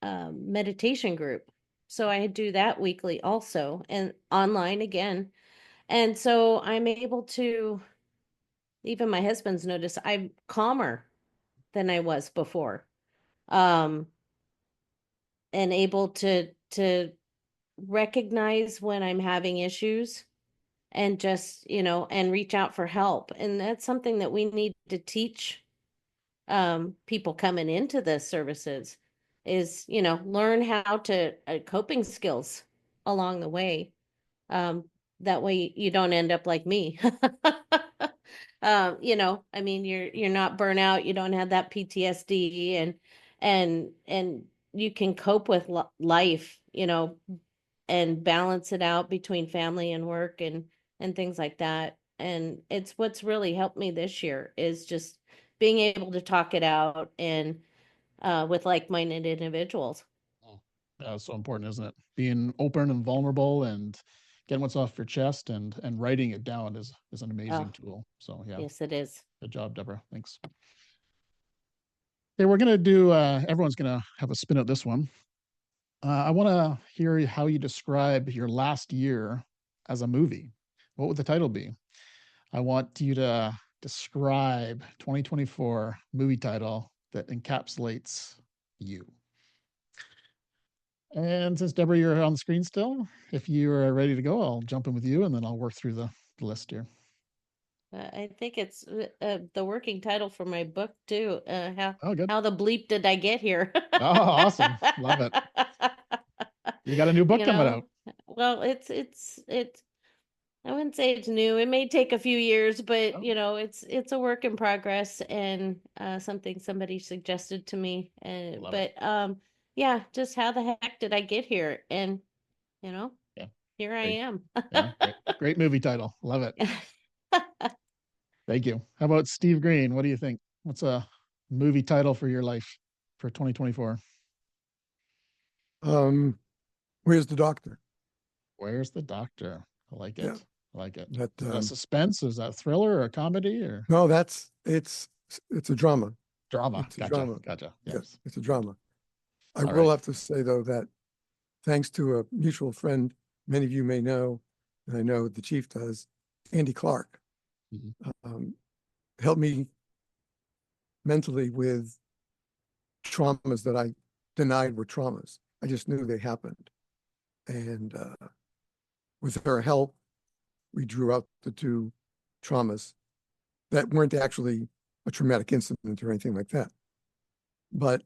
D: meditation group. So I do that weekly also and online again. And so I'm able to, even my husband's noticed, I'm calmer than I was before. Um, and able to recognize when I'm having issues and just, and reach out for help. And that's something that we need to teach people coming into the services is, learn how to coping skills along the way. That way you don't end up like me. I mean, you're not burnout, you don't have that PTSD, and you can cope with life, and balance it out between family and work and things like that. And it's what's really helped me this year is just being able to talk it out and with like-minded individuals.
A: Yeah, it's so important, isn't it? Being open and vulnerable and getting what's off your chest and writing it down is an amazing tool. So yeah.
D: Yes, it is.
A: Good job, Deborah. Thanks. Okay, we're gonna do everyone's gonna have a spin at this one. I want to hear how you describe your last year as a movie. What would the title be? I want you to describe 2024 movie title that encapsulates you. And since Deborah, you're on the screen still, if you are ready to go, I'll jump in with you and then I'll work through the list here.
D: I think it's the working title for my book too.
A: Oh, good.
D: How the bleep did I get here?
A: Oh, awesome. Love it. You got a new book coming out.
D: Well, it's I wouldn't say it's new. It may take a few years, but it's a work in progress and something somebody suggested to me. Yeah, just how the heck did I get here? And
A: Yeah.
D: here I am.
A: Yeah, great movie title. Love it. Thank you. How about Steve Green? What do you think? What's a movie title for your life for 2024?
E: Where's the Doctor?
A: Where's the Doctor? I like it.
E: Yeah.
A: I like it.
E: That,
A: Is that suspense? Is that thriller or a comedy or?
E: No, it's a drama.
A: Drama.
E: It's a
A: Gotcha.
E: drama.
A: Gotcha.
E: Yes, it's a drama. I
A: All
E: will
A: right.
E: have to say though that thanks to a mutual friend, many of you may know, and I know the chief does, Andy Clark, helped me mentally with traumas that I denied were traumas. I just knew they happened. And with her help, we drew out the two traumas that weren't actually a traumatic incident or anything like that. But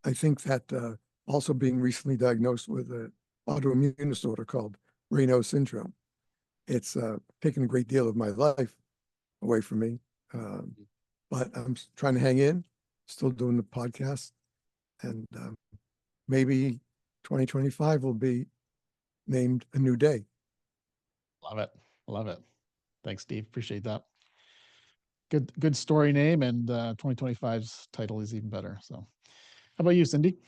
E: I think that also being recently diagnosed with an autoimmune disorder called Raynaud's syndrome, it's taken a great deal of my life away from me. But I'm trying to hang in, still doing the podcast, and maybe 2025 will be named A New Day.
A: Love it. Love it. Thanks, Steve. Appreciate that. Good story name, and 2025's title is even better. So how about you, Cindy?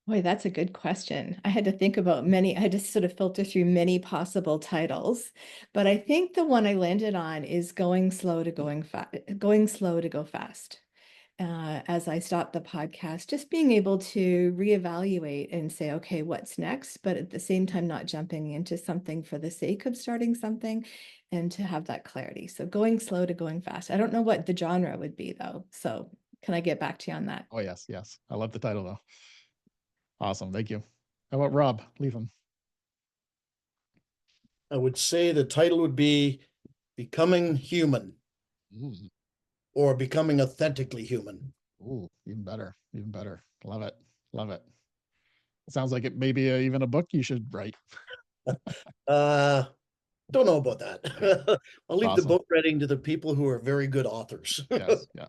F: Boy, that's a good question. I had to think about many, I had to sort of filter through many possible titles, but I think the one I landed on is going slow to go fast. As I stopped the podcast, just being able to reevaluate and say, okay, what's next? But at the same time, not jumping into something for the sake of starting something, and to have that clarity. So going slow to going fast. I don't know what the genre would be though. So can I get back to you on that?
A: Oh, yes. Yes. I love the title though. Awesome. Thank you. How about Rob Leatham?
H: I would say the title would be Becoming Human, or Becoming Authentically Human.
A: Ooh, even better. Even better. Love it. Love it. Sounds like it may be even a book you should write.
H: Don't know about that. I'll leave the
A: Awesome.
H: book writing to the people who are very good authors.
A: Yes. Yeah.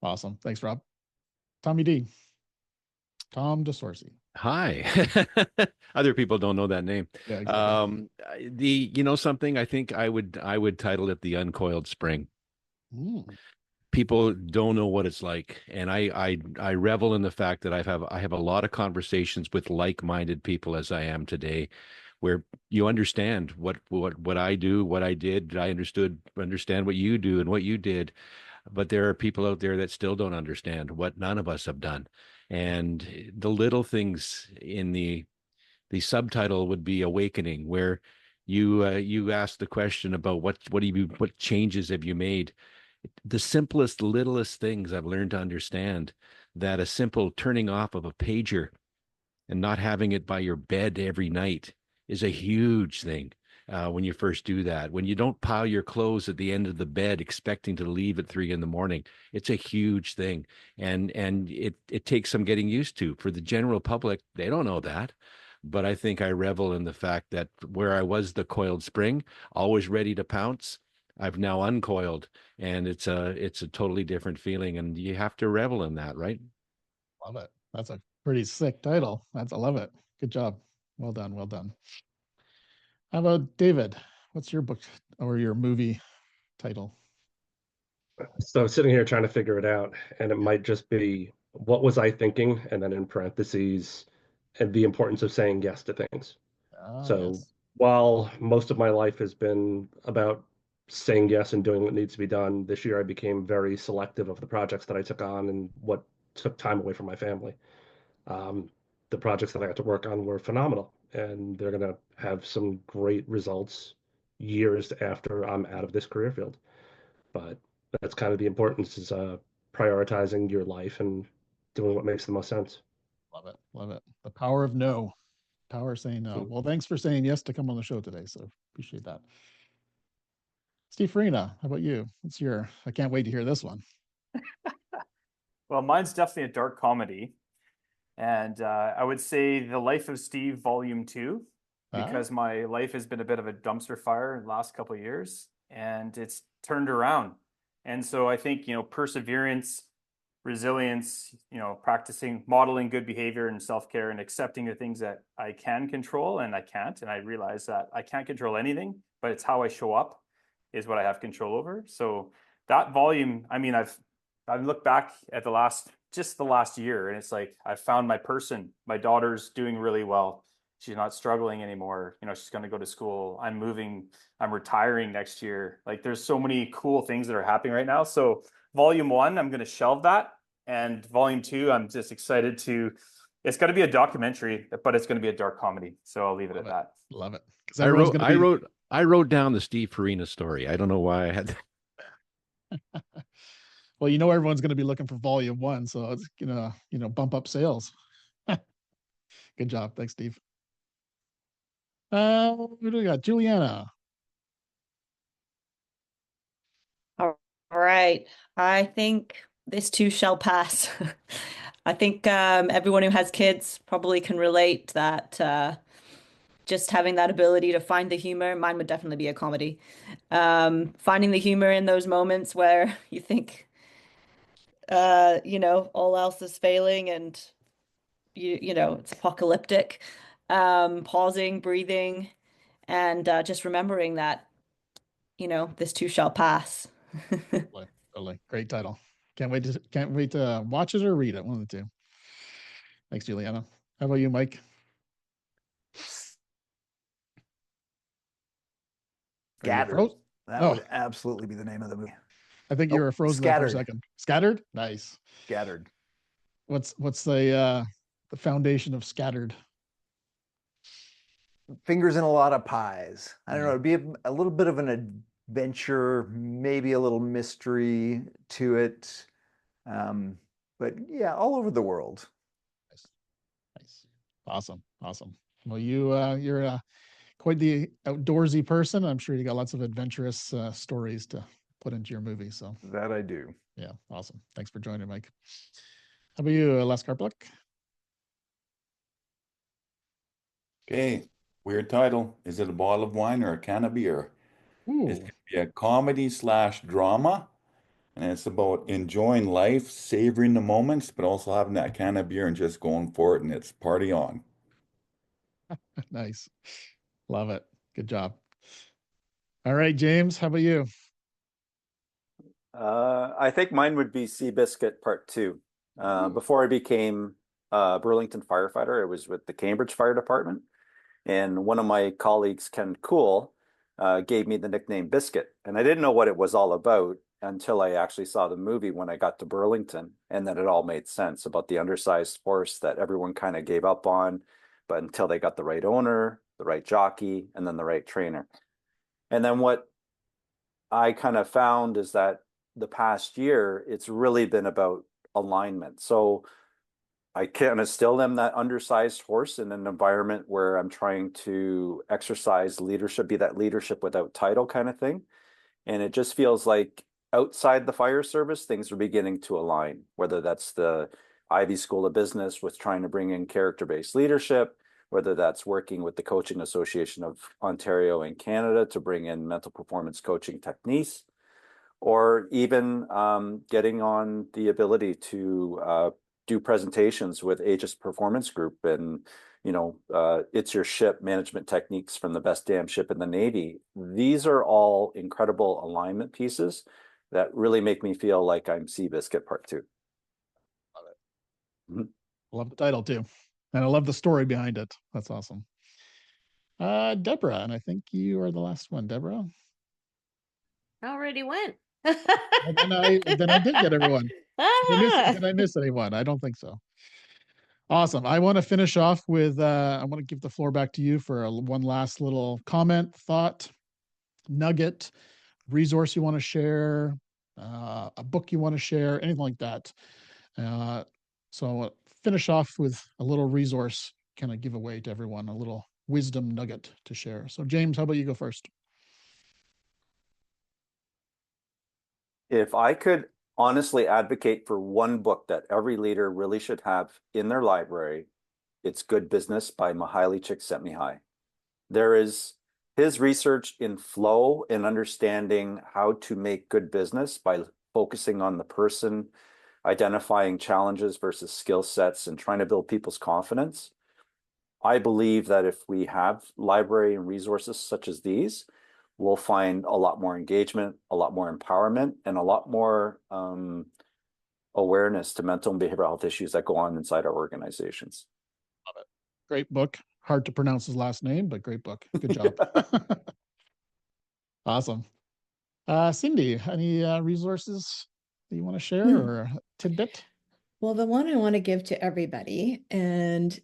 A: Awesome. Thanks, Rob. Tommy D. Tom DeSorcy.
J: Hi. Other people don't know that name.
A: Yeah, exactly.
J: You know something, I think I would title it The Uncoiled Spring. People don't know what it's like, and I revel in the fact that I have a lot of conversations with like-minded people as I am today, where you understand what I do, what I did. I understand what you do and what you did, but there are people out there that still don't understand what none of us have done. And the little things in the subtitle would be Awakening, where you ask the question about what changes have you made. The simplest, littlest things I've learned to understand, that a simple turning off of a pager and not having it by your bed every night is a huge thing. When you first do that, when you don't pile your clothes at the end of the bed expecting to leave at 3 a.m, it's a huge thing. And it takes some getting used to. For the general public, they don't know that. But I think I revel in the fact that where I was the coiled spring, always ready to pounce, I've now uncoiled, and it's a totally different feeling, and you have to revel in that, right?
A: Love it. That's a pretty sick title. I love it. Good job. Well done. Well done. How about David? What's your book or your movie title?
K: So I'm sitting here trying to figure it out, and it might just be what was I thinking, and then in parentheses, and the importance of saying yes to things. So
A: Yes.
K: while most of my life has been about saying yes and doing what needs to be done, this year I became very selective of the projects that I took on and what took time away from my family. The projects that I got to work on were phenomenal, and they're going to have some great results years after I'm out of this career field. But that's kind of the importance, is prioritizing your life and doing what makes the most sense.
A: Love it. Love it. The power of no. Power of saying no. Well, thanks for saying yes to come on the show today. So appreciate that. Steve Farina, how about you? I can't wait to hear this one.
G: Well, mine's definitely a dark comedy. And I would say The Life of Steve Volume 2, because my life has been a bit of a dumpster fire in the last couple of years, and it's turned around. And so I think, perseverance, resilience, practicing, modeling good behavior and self-care, and accepting the things that I can control and I can't. And I realize that I can't control anything, but it's how I show up is what I have control over. So that volume, I mean, I've looked back at the last year, and it's like I found my person. My daughter's doing really well. She's not struggling anymore. She's going to go to school. I'm moving. I'm retiring next year. Like, there's so many cool things that are happening right now. So volume 1, I'm going to shelve that. And volume 2, I'm just excited to, it's going to be a documentary, but it's going to be a dark comedy. So I'll leave it at that.
A: Love it.
J: I wrote down the Steve Farina story. I don't know why I had that.
A: Well, everyone's going to be looking for volume 1, so it's gonna, bump up sales. Good job. Thanks, Steve. Who do we got? Juliana.
I: All right. I think this too shall pass. I think everyone who has kids probably can relate that just having that ability to find the humor, mine would definitely be a comedy. Finding the humor in those moments where you think, all else is failing and it's apocalyptic. Pausing, breathing, and just remembering that, this too shall pass.
A: Totally, totally. Great title. Can't wait to watch it or read it. One of the two. Thanks, Juliana. How about you, Mike? Are you
M: Scattered.
A: froze?
M: That
A: Oh,
M: would absolutely be the name of the movie.
A: I think you
M: Oh,
A: were frozen there for a
M: Scattered.
A: second. Scattered? Nice.
M: Scattered.
A: What's the foundation of Scattered?
M: Fingers in a lot of pies. I don't
A: Yeah.
M: know. It'd be a little bit of an adventure, maybe a little mystery to it. But yeah, all over the world.
A: Nice. Nice. Awesome. Awesome. Well, you're quite the outdoorsy person. I'm sure you got lots of adventurous stories to put into your movie. So
M: That I do.
A: yeah, awesome. Thanks for joining, Mike. How about you, Les Karpluk?
L: Okay, weird title. Is it a bottle of wine or a can of beer? It's
A: Ooh,
L: going to be a comedy slash drama, and it's about enjoying life, savoring the moments, but also having that can of beer and just going for it, and it's party on.
A: nice. Love it. Good job. All right, James, how about you?
N: I think mine would be Seabiscuit Part 2. Before I became a Burlington firefighter, I was with the Cambridge Fire Department. And one of my colleagues, Ken Cool, gave me the nickname Biscuit. And I didn't know what it was all about until I actually saw the movie when I got to Burlington. And then it all made sense about the undersized horse that everyone kind of gave up on, but until they got the right owner, the right jockey, and then the right trainer. And then what I kind of found is that the past year, it's really been about alignment. So I kind of still am that undersized horse in an environment where I'm trying to exercise leadership, be that leadership without title kind of thing. And it just feels like outside the fire service, things are beginning to align, whether that's the Ivy School of Business with trying to bring in character-based leadership, whether that's working with the Coaching Association of Ontario and Canada to bring in mental performance coaching techniques, or even getting on the ability to do presentations with Aegis Performance Group and it's your ship management techniques from the best damn ship in the Navy. These are all incredible alignment pieces that really make me feel like I'm Seabiscuit Part 2.
A: Love it. Mm-hmm. Love the title too. And I love the story behind it. That's awesome. Deborah, and I think you are the last one, Deborah.
D: Already went.
A: Then I did get everyone. Did I miss anyone? I don't think so. Awesome. I want to finish off with I want to give the floor back to you for one last little comment, thought, nugget, resource you want to share, a book you want to share, anything like that. So finish off with a little resource, kind of give away to everyone, a little wisdom nugget to share. So James, how about you go first?
N: If I could honestly advocate for one book that every leader really should have in their library, it's Good Business by Mihaly Csikszentmihalyi. There is his research in flow and understanding how to make good business by focusing on the person, identifying challenges versus skill sets, and trying to build people's confidence. I believe that if we have library and resources such as these, we'll find a lot more engagement, a lot more empowerment, and a lot more awareness to mental and behavioral health issues that go on inside our organizations.
A: Love it. Great book. Hard to pronounce his last name, but great book. Good job. Awesome. Cindy, any resources that you want to share or a tidbit?
F: Well, the one I want to give to everybody, and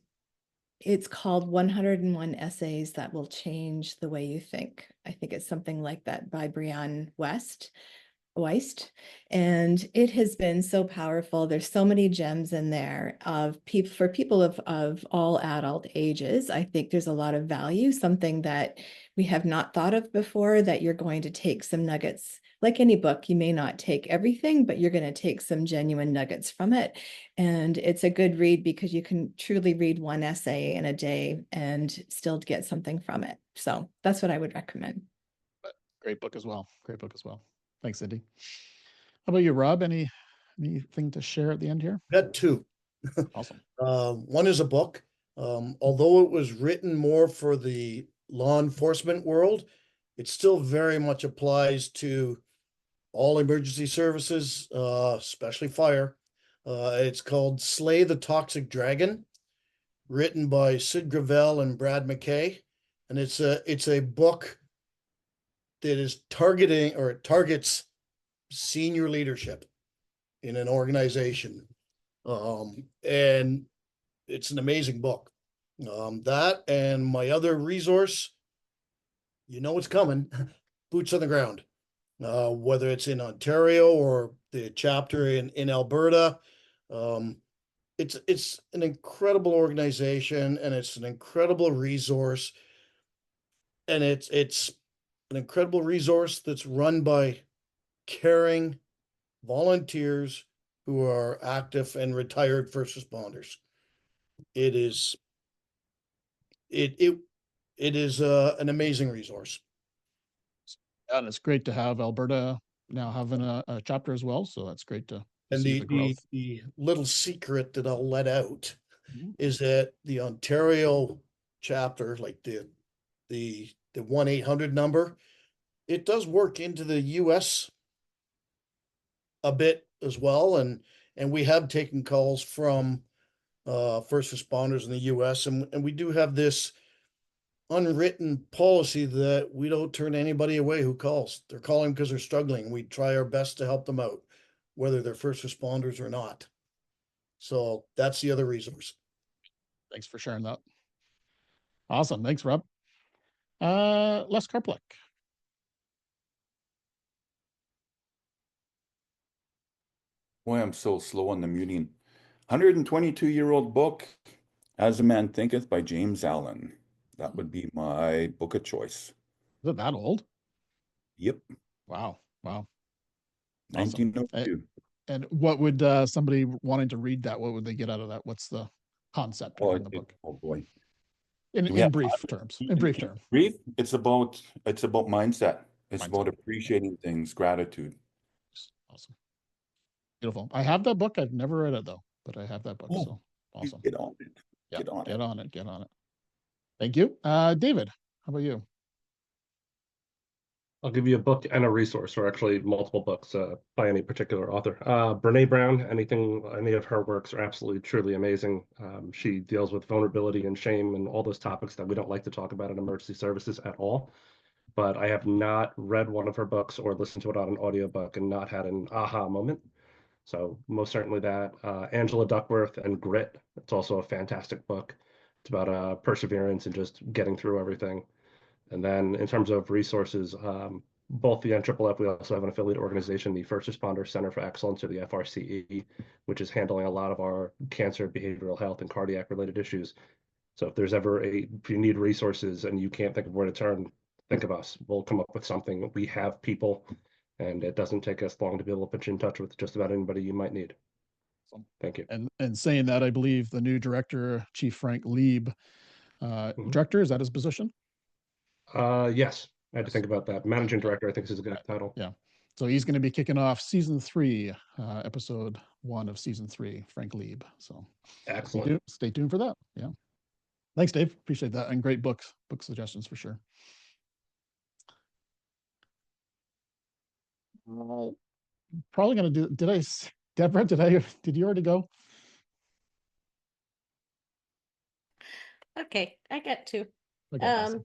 F: it's called 101 Essays That Will Change the Way You Think. I think it's something like that by Brianne West. Weist, and it has been so powerful. There's so many gems in there of people for people of all adult ages. I think there's a lot of value, something that we have not thought of before, that you're going to take some nuggets. Like any book, you may not take everything, but you're going to take some genuine nuggets from it. And it's a good read because you can truly read one essay in a day and still get something from it. So that's what I would recommend.
A: Great book as well. Great book as well. Thanks, Cindy. How about you, Rob? Anything to share at the end here?
H: Got two.
A: Awesome.
H: One is a book. Although it was written more for the law enforcement world, it still very much applies to all emergency services, especially fire. It's called Slay the Toxic Dragon, written by Sid Gravel and Brad McKay. And it's a book that is targets senior leadership in an organization. And it's an amazing book. That and my other resource, you know it's coming, Boots on the Ground. Whether it's in Ontario or the chapter in Alberta. It's an incredible organization, and it's an incredible resource. And it's an incredible resource that's run by caring volunteers who are active and retired first responders. It is an amazing resource.
A: And it's great to have Alberta now having a chapter as well. So that's great to
H: And
A: see the growth.
H: the little secret that I'll let out is that the Ontario chapter, like the 1-800 number, it does work into the US a bit as well. And we have taken calls from first responders in the US, and we do have this unwritten policy that we don't turn anybody away who calls. They're calling because they're struggling. We try our best to help them out, whether they're first responders or not. So that's the other resource.
A: Thanks for sharing that. Awesome. Thanks, Rob. Les Karpluk.
L: Boy, I'm so slow on the muting. 122-year-old book, As a Man Thinketh by James Allen. That would be my book of choice.
A: Is it that old?
L: Yep.
A: Wow. Awesome.
L: 1902.
A: And what would somebody wanting to read that, what would they get out of that? What's the concept behind the book?
L: Oh boy.
A: In brief terms. In brief terms.
L: Brief, it's about mindset. It's about appreciating things, gratitude.
A: Awesome. Beautiful. I have that book. I've never read it though, but I have that book. So awesome.
L: Get on it.
A: Yeah,
L: Get on it.
A: Get on it. Thank you. David, how about you?
K: I'll give you a book and a resource, or actually multiple books by any particular author. Brene Brown, any of her works are absolutely, truly amazing. She deals with vulnerability and shame and all those topics that we don't like to talk about in emergency services at all. But I have not read one of her books or listened to it on an audiobook and not had an aha moment. So most certainly that. Angela Duckworth and Grit. It's also a fantastic book. It's about perseverance and just getting through everything. And then in terms of resources, both the NFFF, we also have an affiliate organization, the First Responder Center for Excellence, or the FRCE, which is handling a lot of our cancer, behavioral health, and cardiac related issues. So if you need resources and you can't think of where to turn, think of us. We'll come up with something. We have people, and it doesn't take us long to be able to put you in touch with just about anybody you might need. Thank you.
A: And saying that, I believe the new director, Chief Frank Lieb, director, is that his position?
K: Yes, I had to think about that. Managing director, I think is his exact title.
A: Yeah. So he's going to be kicking off season 3, episode 1 of season 3, Frank Lieb. So
K: excellent.
A: Stay tuned for that. Yeah. Thanks, Dave. Appreciate that. And great book suggestions for sure. Probably going to do, Deborah, did you already go?
D: Okay, I got 2.
A: Okay, awesome.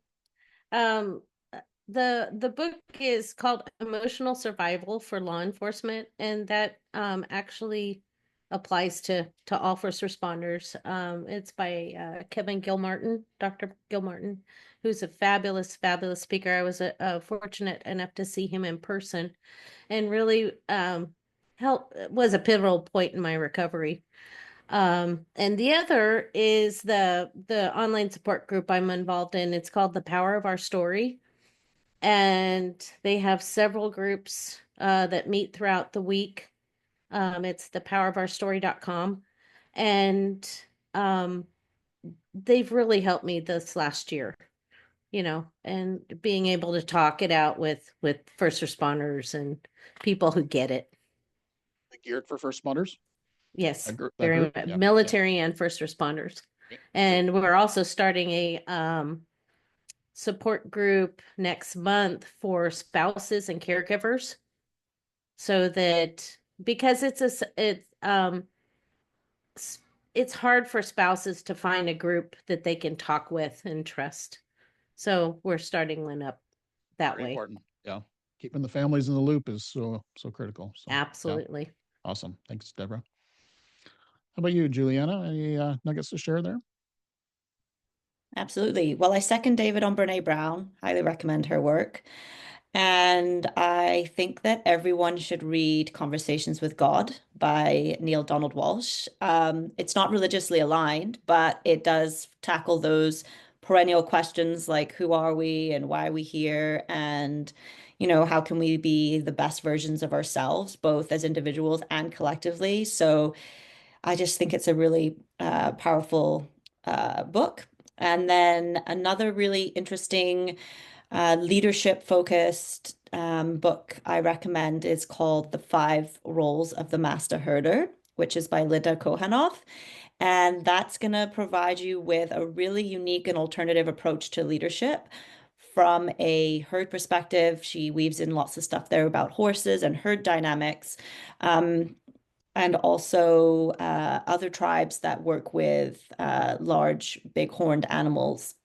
D: The book is called Emotional Survival for Law Enforcement, and that actually applies to all first responders. It's by Kevin Gilmartin, Dr. Gilmartin, who's a fabulous, fabulous speaker. I was fortunate enough to see him in person, and really was a pivotal point in my recovery. And the other is the online support group I'm involved in. It's called The Power of Our Story. And they have several groups that meet throughout the week. It's thepowerofourstory.com. And they've really helped me this last year, and being able to talk it out with first responders and people who get it.
A: Geared for first responders?
D: Yes,
A: that
D: very
A: group? Yeah.
D: military and first responders.
A: Okay.
D: And we're also starting a support group next month for spouses and caregivers, so that because it's hard for spouses to find a group that they can talk with and trust. So we're starting one up that
A: Very
D: way.
A: important. Yeah. Keeping the families in the loop is so critical. So yeah.
D: Absolutely.
A: Awesome. Thanks, Deborah. How about you, Juliana? Any nuggets to share there?
I: Absolutely. Well, I second David on Brene Brown. Highly recommend her work. And I think that everyone should read Conversations with God by Neil Donald Walsh. It's not religiously aligned, but it does tackle those perennial questions like who are we and why are we here? And, how can we be the best versions of ourselves, both as individuals and collectively? So I just think it's a really powerful book. And then another really interesting leadership focused book I recommend is called The 5 Roles of the Master Herder, which is by Linda Kohanoff. And that's going to provide you with a really unique and alternative approach to leadership from a herd perspective. She weaves in lots of stuff there about horses and herd dynamics. And also other tribes that work with large, big-horned animals.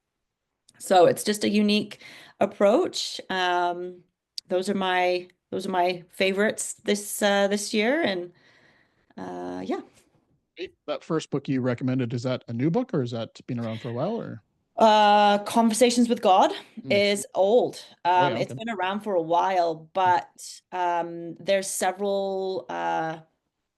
I: So it's just a unique approach. Those are my favorites this year, and yeah.
A: That first book you recommended, is that a new book or is that been around for a while? Or
I: Conversations with God is old.
A: Oh, yeah,
I: It's
A: okay.
I: been around for a while, but there's several.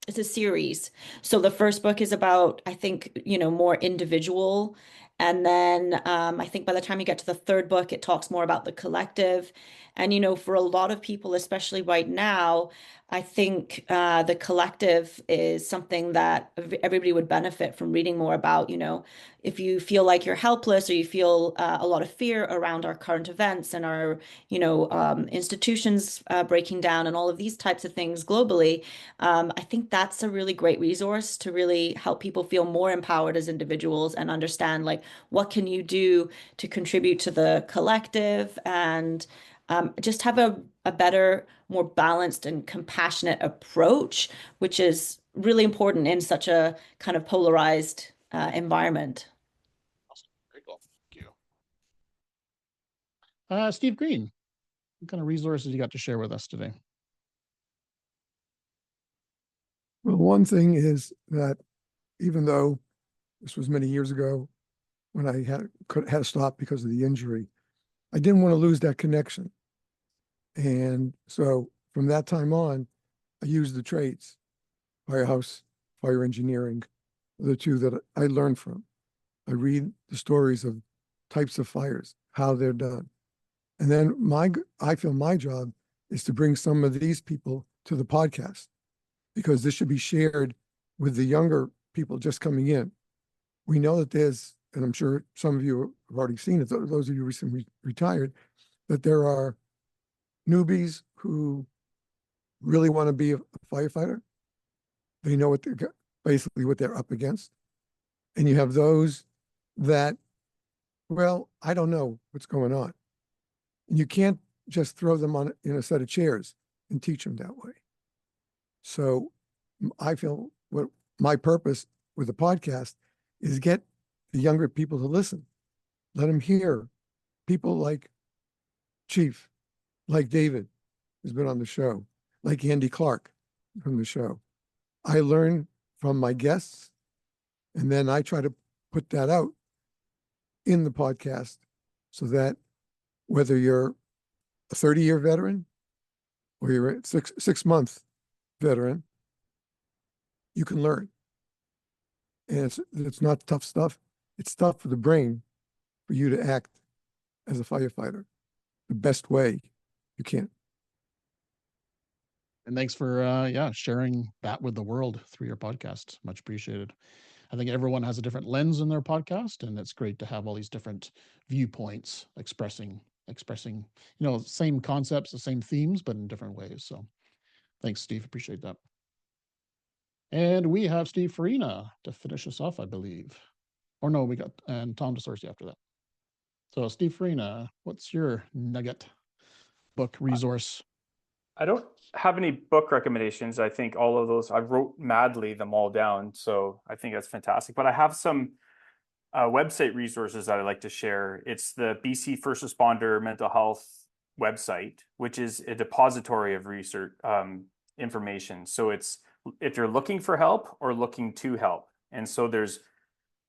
I: It's a series. So the first book is about, I think, more individual. And then I think by the time you get to the third book, it talks more about the collective. And, for a lot of people, especially right now, I think the collective is something that everybody would benefit from reading more about. If you feel like you're helpless or you feel a lot of fear around our current events and our, institutions breaking down and all of these types of things globally, I think that's a really great resource to really help people feel more empowered as individuals and understand, like, what can you do to contribute to the collective and just have a better, more balanced and compassionate approach, which is really important in such a kind of polarized environment.
A: Awesome. Very cool. Thank you. Steve Green, what kind of resources you got to share with us today?
E: Well, one thing is that even though this was many years ago when I had to stop because of the injury, I didn't want to lose that connection. And so from that time on, I used the trades, firehouse, fire engineering, the two that I learned from. I read the stories of types of fires, how they're done. And then I feel my job is to bring some of these people to the podcast, because this should be shared with the younger people just coming in. We know that there's, and I'm sure some of you have already seen it, those of you recently retired, that there are newbies who really want to be a firefighter. They know basically what they're up against. And you have those that, well, I don't know what's going on. And you can't just throw them in a set of chairs and teach them that way. So I feel what my purpose with the podcast is get the younger people to listen. Let them hear people like Chief, like David, who's been on the show, like Andy Clark from the show. I learn from my guests. And then I try to put that out in the podcast so that whether you're a 30-year veteran or you're a six-month veteran, you can learn. And it's not tough stuff. It's tough for the brain for you to act as a firefighter the best way you can.
A: And thanks for sharing that with the world through your podcast. Much appreciated. I think everyone has a different lens in their podcast, and it's great to have all these different viewpoints expressing, same concepts, the same themes, but in different ways. So thanks, Steve. Appreciate that. And we have Steve Farina to finish us off, I believe. Or no, and Tom DeSorcy after that. So Steve Farina, what's your nugget book resource?
G: I don't have any book recommendations. I think all of those, I wrote madly them all down. So I think that's fantastic. But I have some website resources that I'd like to share. It's the BC First Responder Mental Health website, which is a depository of research information. So it's if you're looking for help or looking to help. And so there's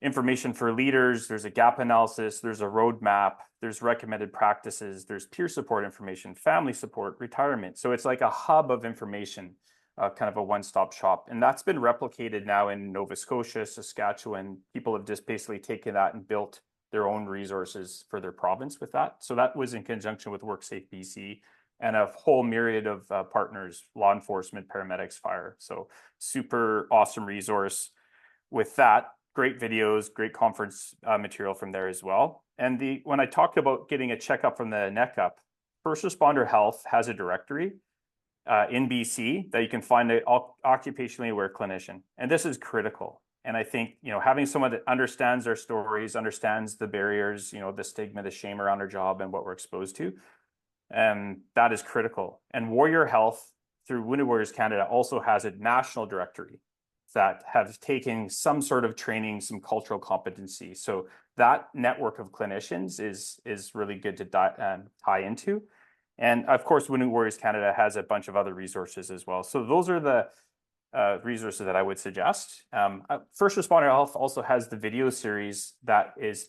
G: information for leaders, there's a gap analysis, there's a roadmap, there's recommended practices, there's peer support information, family support, retirement. So it's like a hub of information, kind of a one-stop shop. And that's been replicated now in Nova Scotia, Saskatchewan. People have just basically taken that and built their own resources for their province with that. So that was in conjunction with WorkSafe BC and a whole myriad of partners, law enforcement, paramedics, fire. So super awesome resource with that. Great videos, great conference material from there as well. And when I talked about getting a checkup from the neck up, First Responder Health has a directory in BC that you can find an occupationally aware clinician. And this is critical. And I think, having someone that understands their stories, understands the barriers, the stigma, the shame around our job and what we're exposed to, that is critical. And Warrior Health through Wounded Warriors Canada also has a national directory that have taken some sort of training, some cultural competency. So that network of clinicians is really good to tie into. And of course, Wounded Warriors Canada has a bunch of other resources as well. So those are the resources that I would suggest. First Responder Health also has the video series that is,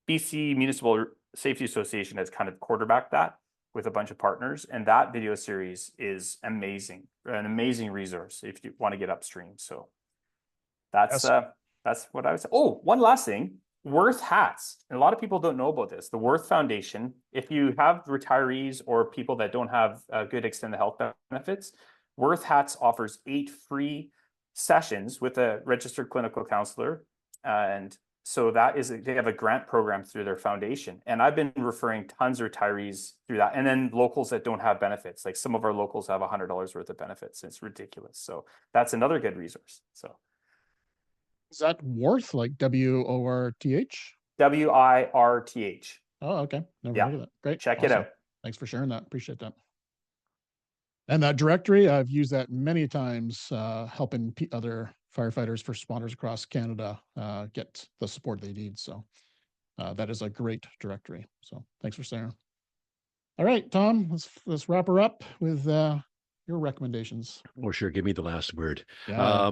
G: BC Municipal Safety Association has kind of quarterbacked that with a bunch of partners. And that video series is amazing, an amazing resource if you want to get upstream. So that's what I would say. Oh, one last thing, Worth hats. And a lot of people don't know about this. The Worth Foundation, if you have retirees or people that don't have good extended health benefits, Worth hats offers 8 free sessions with a registered clinical counselor. And so they have a grant program through their foundation. And I've been referring tons of retirees through that. And then locals that don't have benefits, like some of our locals have $100 worth of benefits. It's ridiculous. So that's another good resource. So
A: is that Worth, like WORTH?
G: WIRTH.
A: Oh, okay. Never heard of that. Great.
G: Check it out.
A: Thanks for sharing that. Appreciate that. And that directory, I've used that many times, helping other firefighters, first responders across Canada get the support they need. So that is a great directory. So thanks for sharing. All right, Tom, let's wrap her up with your recommendations.
J: Oh, sure. Give me the last word.
A: Yeah.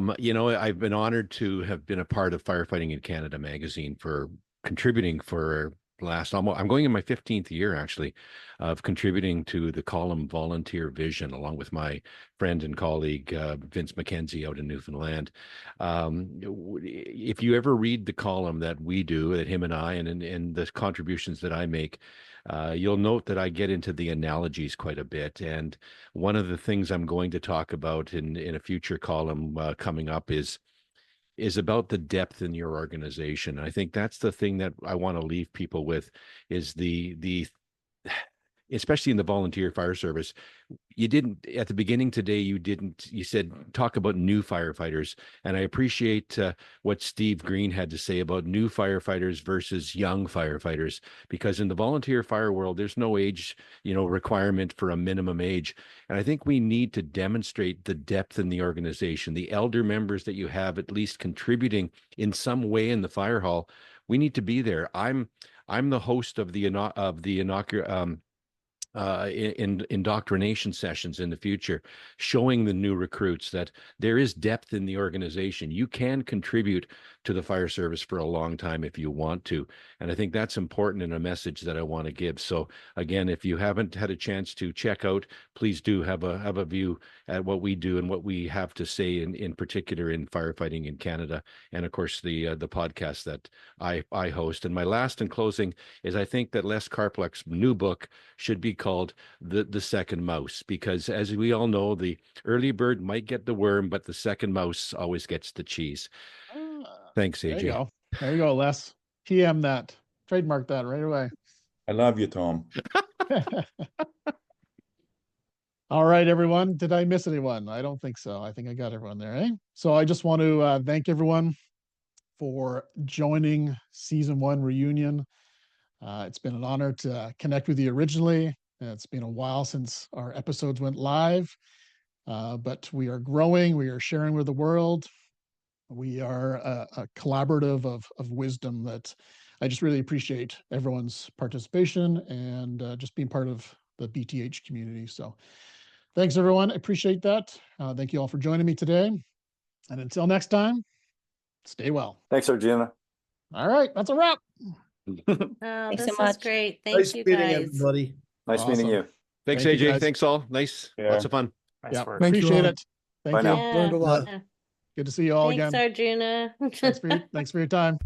J: I've been honored to have been a part of Firefighting in Canada magazine for contributing for I'm going in my 15th year actually of contributing to the column Volunteer Vision along with my friend and colleague Vince McKenzie out in Newfoundland. If you ever read the column that we do, that him and I, and the contributions that I make, you'll note that I get into the analogies quite a bit. And one of the things I'm going to talk about in a future column coming up is about the depth in your organization. I think that's the thing that I want to leave people with is the especially in the volunteer fire service. You didn't at the beginning today, you said talk about new firefighters. And I appreciate what Steve Green had to say about new firefighters versus young firefighters, because in the volunteer fire world, there's no age, requirement for a minimum age. And I think we need to demonstrate the depth in the organization, the elder members that you have at least contributing in some way in the fire hall. We need to be there. I'm the host of the indoctrination sessions in the future, showing the new recruits that there is depth in the organization. You can contribute to the fire service for a long time if you want to. And I think that's important and a message that I want to give. So again, if you haven't had a chance to check out, please do have a view at what we do and what we have to say in particular in firefighting in Canada. And of course, the podcast that I host. And my last and closing is I think that Les Karpluk's new book should be called the Second Mouse, because as we all know, the early bird might get the worm, but the second mouse always gets the cheese. Thanks, AJ.
A: There you go. There you go, Les. PM that. Trademark that right away.
L: I love you, Tom.
A: All right, everyone. Did I miss anyone? I don't think so. I think I got everyone there, eh? So I just want to thank everyone for joining Season 1 reunion. It's been an honor to connect with you originally. It's been a while since our episodes went live, but we are growing. We are sharing with the world. We are a collaborative of wisdom that I just really appreciate everyone's participation and just being part of the BTH community. So thanks, everyone. I appreciate that. Thank you all for joining me today. And until next time, stay well.
N: Thanks, Arjuna.
A: All right, that's a wrap.
D: This
I: so
D: is
I: much.
D: great. Thank
H: Nice
D: you,
H: meeting
D: guys.
H: everybody.
N: Nice meeting
A: Awesome.
N: you.
J: Thanks,
A: Thank you,
J: AJ.
A: guys.
J: Thanks all. Nice.
L: Yeah.
J: Lots of fun.
G: Nice
A: Yeah,
G: work.
E: Thank you
A: appreciate
E: all.
A: it. Thank
N: Bye
A: you.
N: now.
E: Learned a lot.
D: Yeah.
A: Good to see you all
D: Thanks,
A: again.
D: Arjuna.
A: Thanks for your time.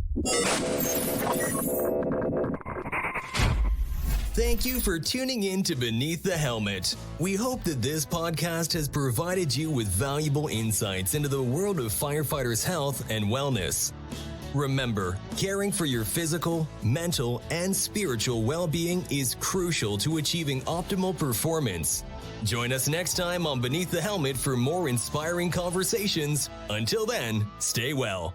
B: Thank you for tuning in to Beneath the Helmet. We hope that this podcast has provided you with valuable insights into the world of firefighters' health and wellness. Remember, caring for your physical, mental, and spiritual well-being is crucial to achieving optimal performance. Join us next time on Beneath the Helmet for more inspiring conversations. Until then, stay well.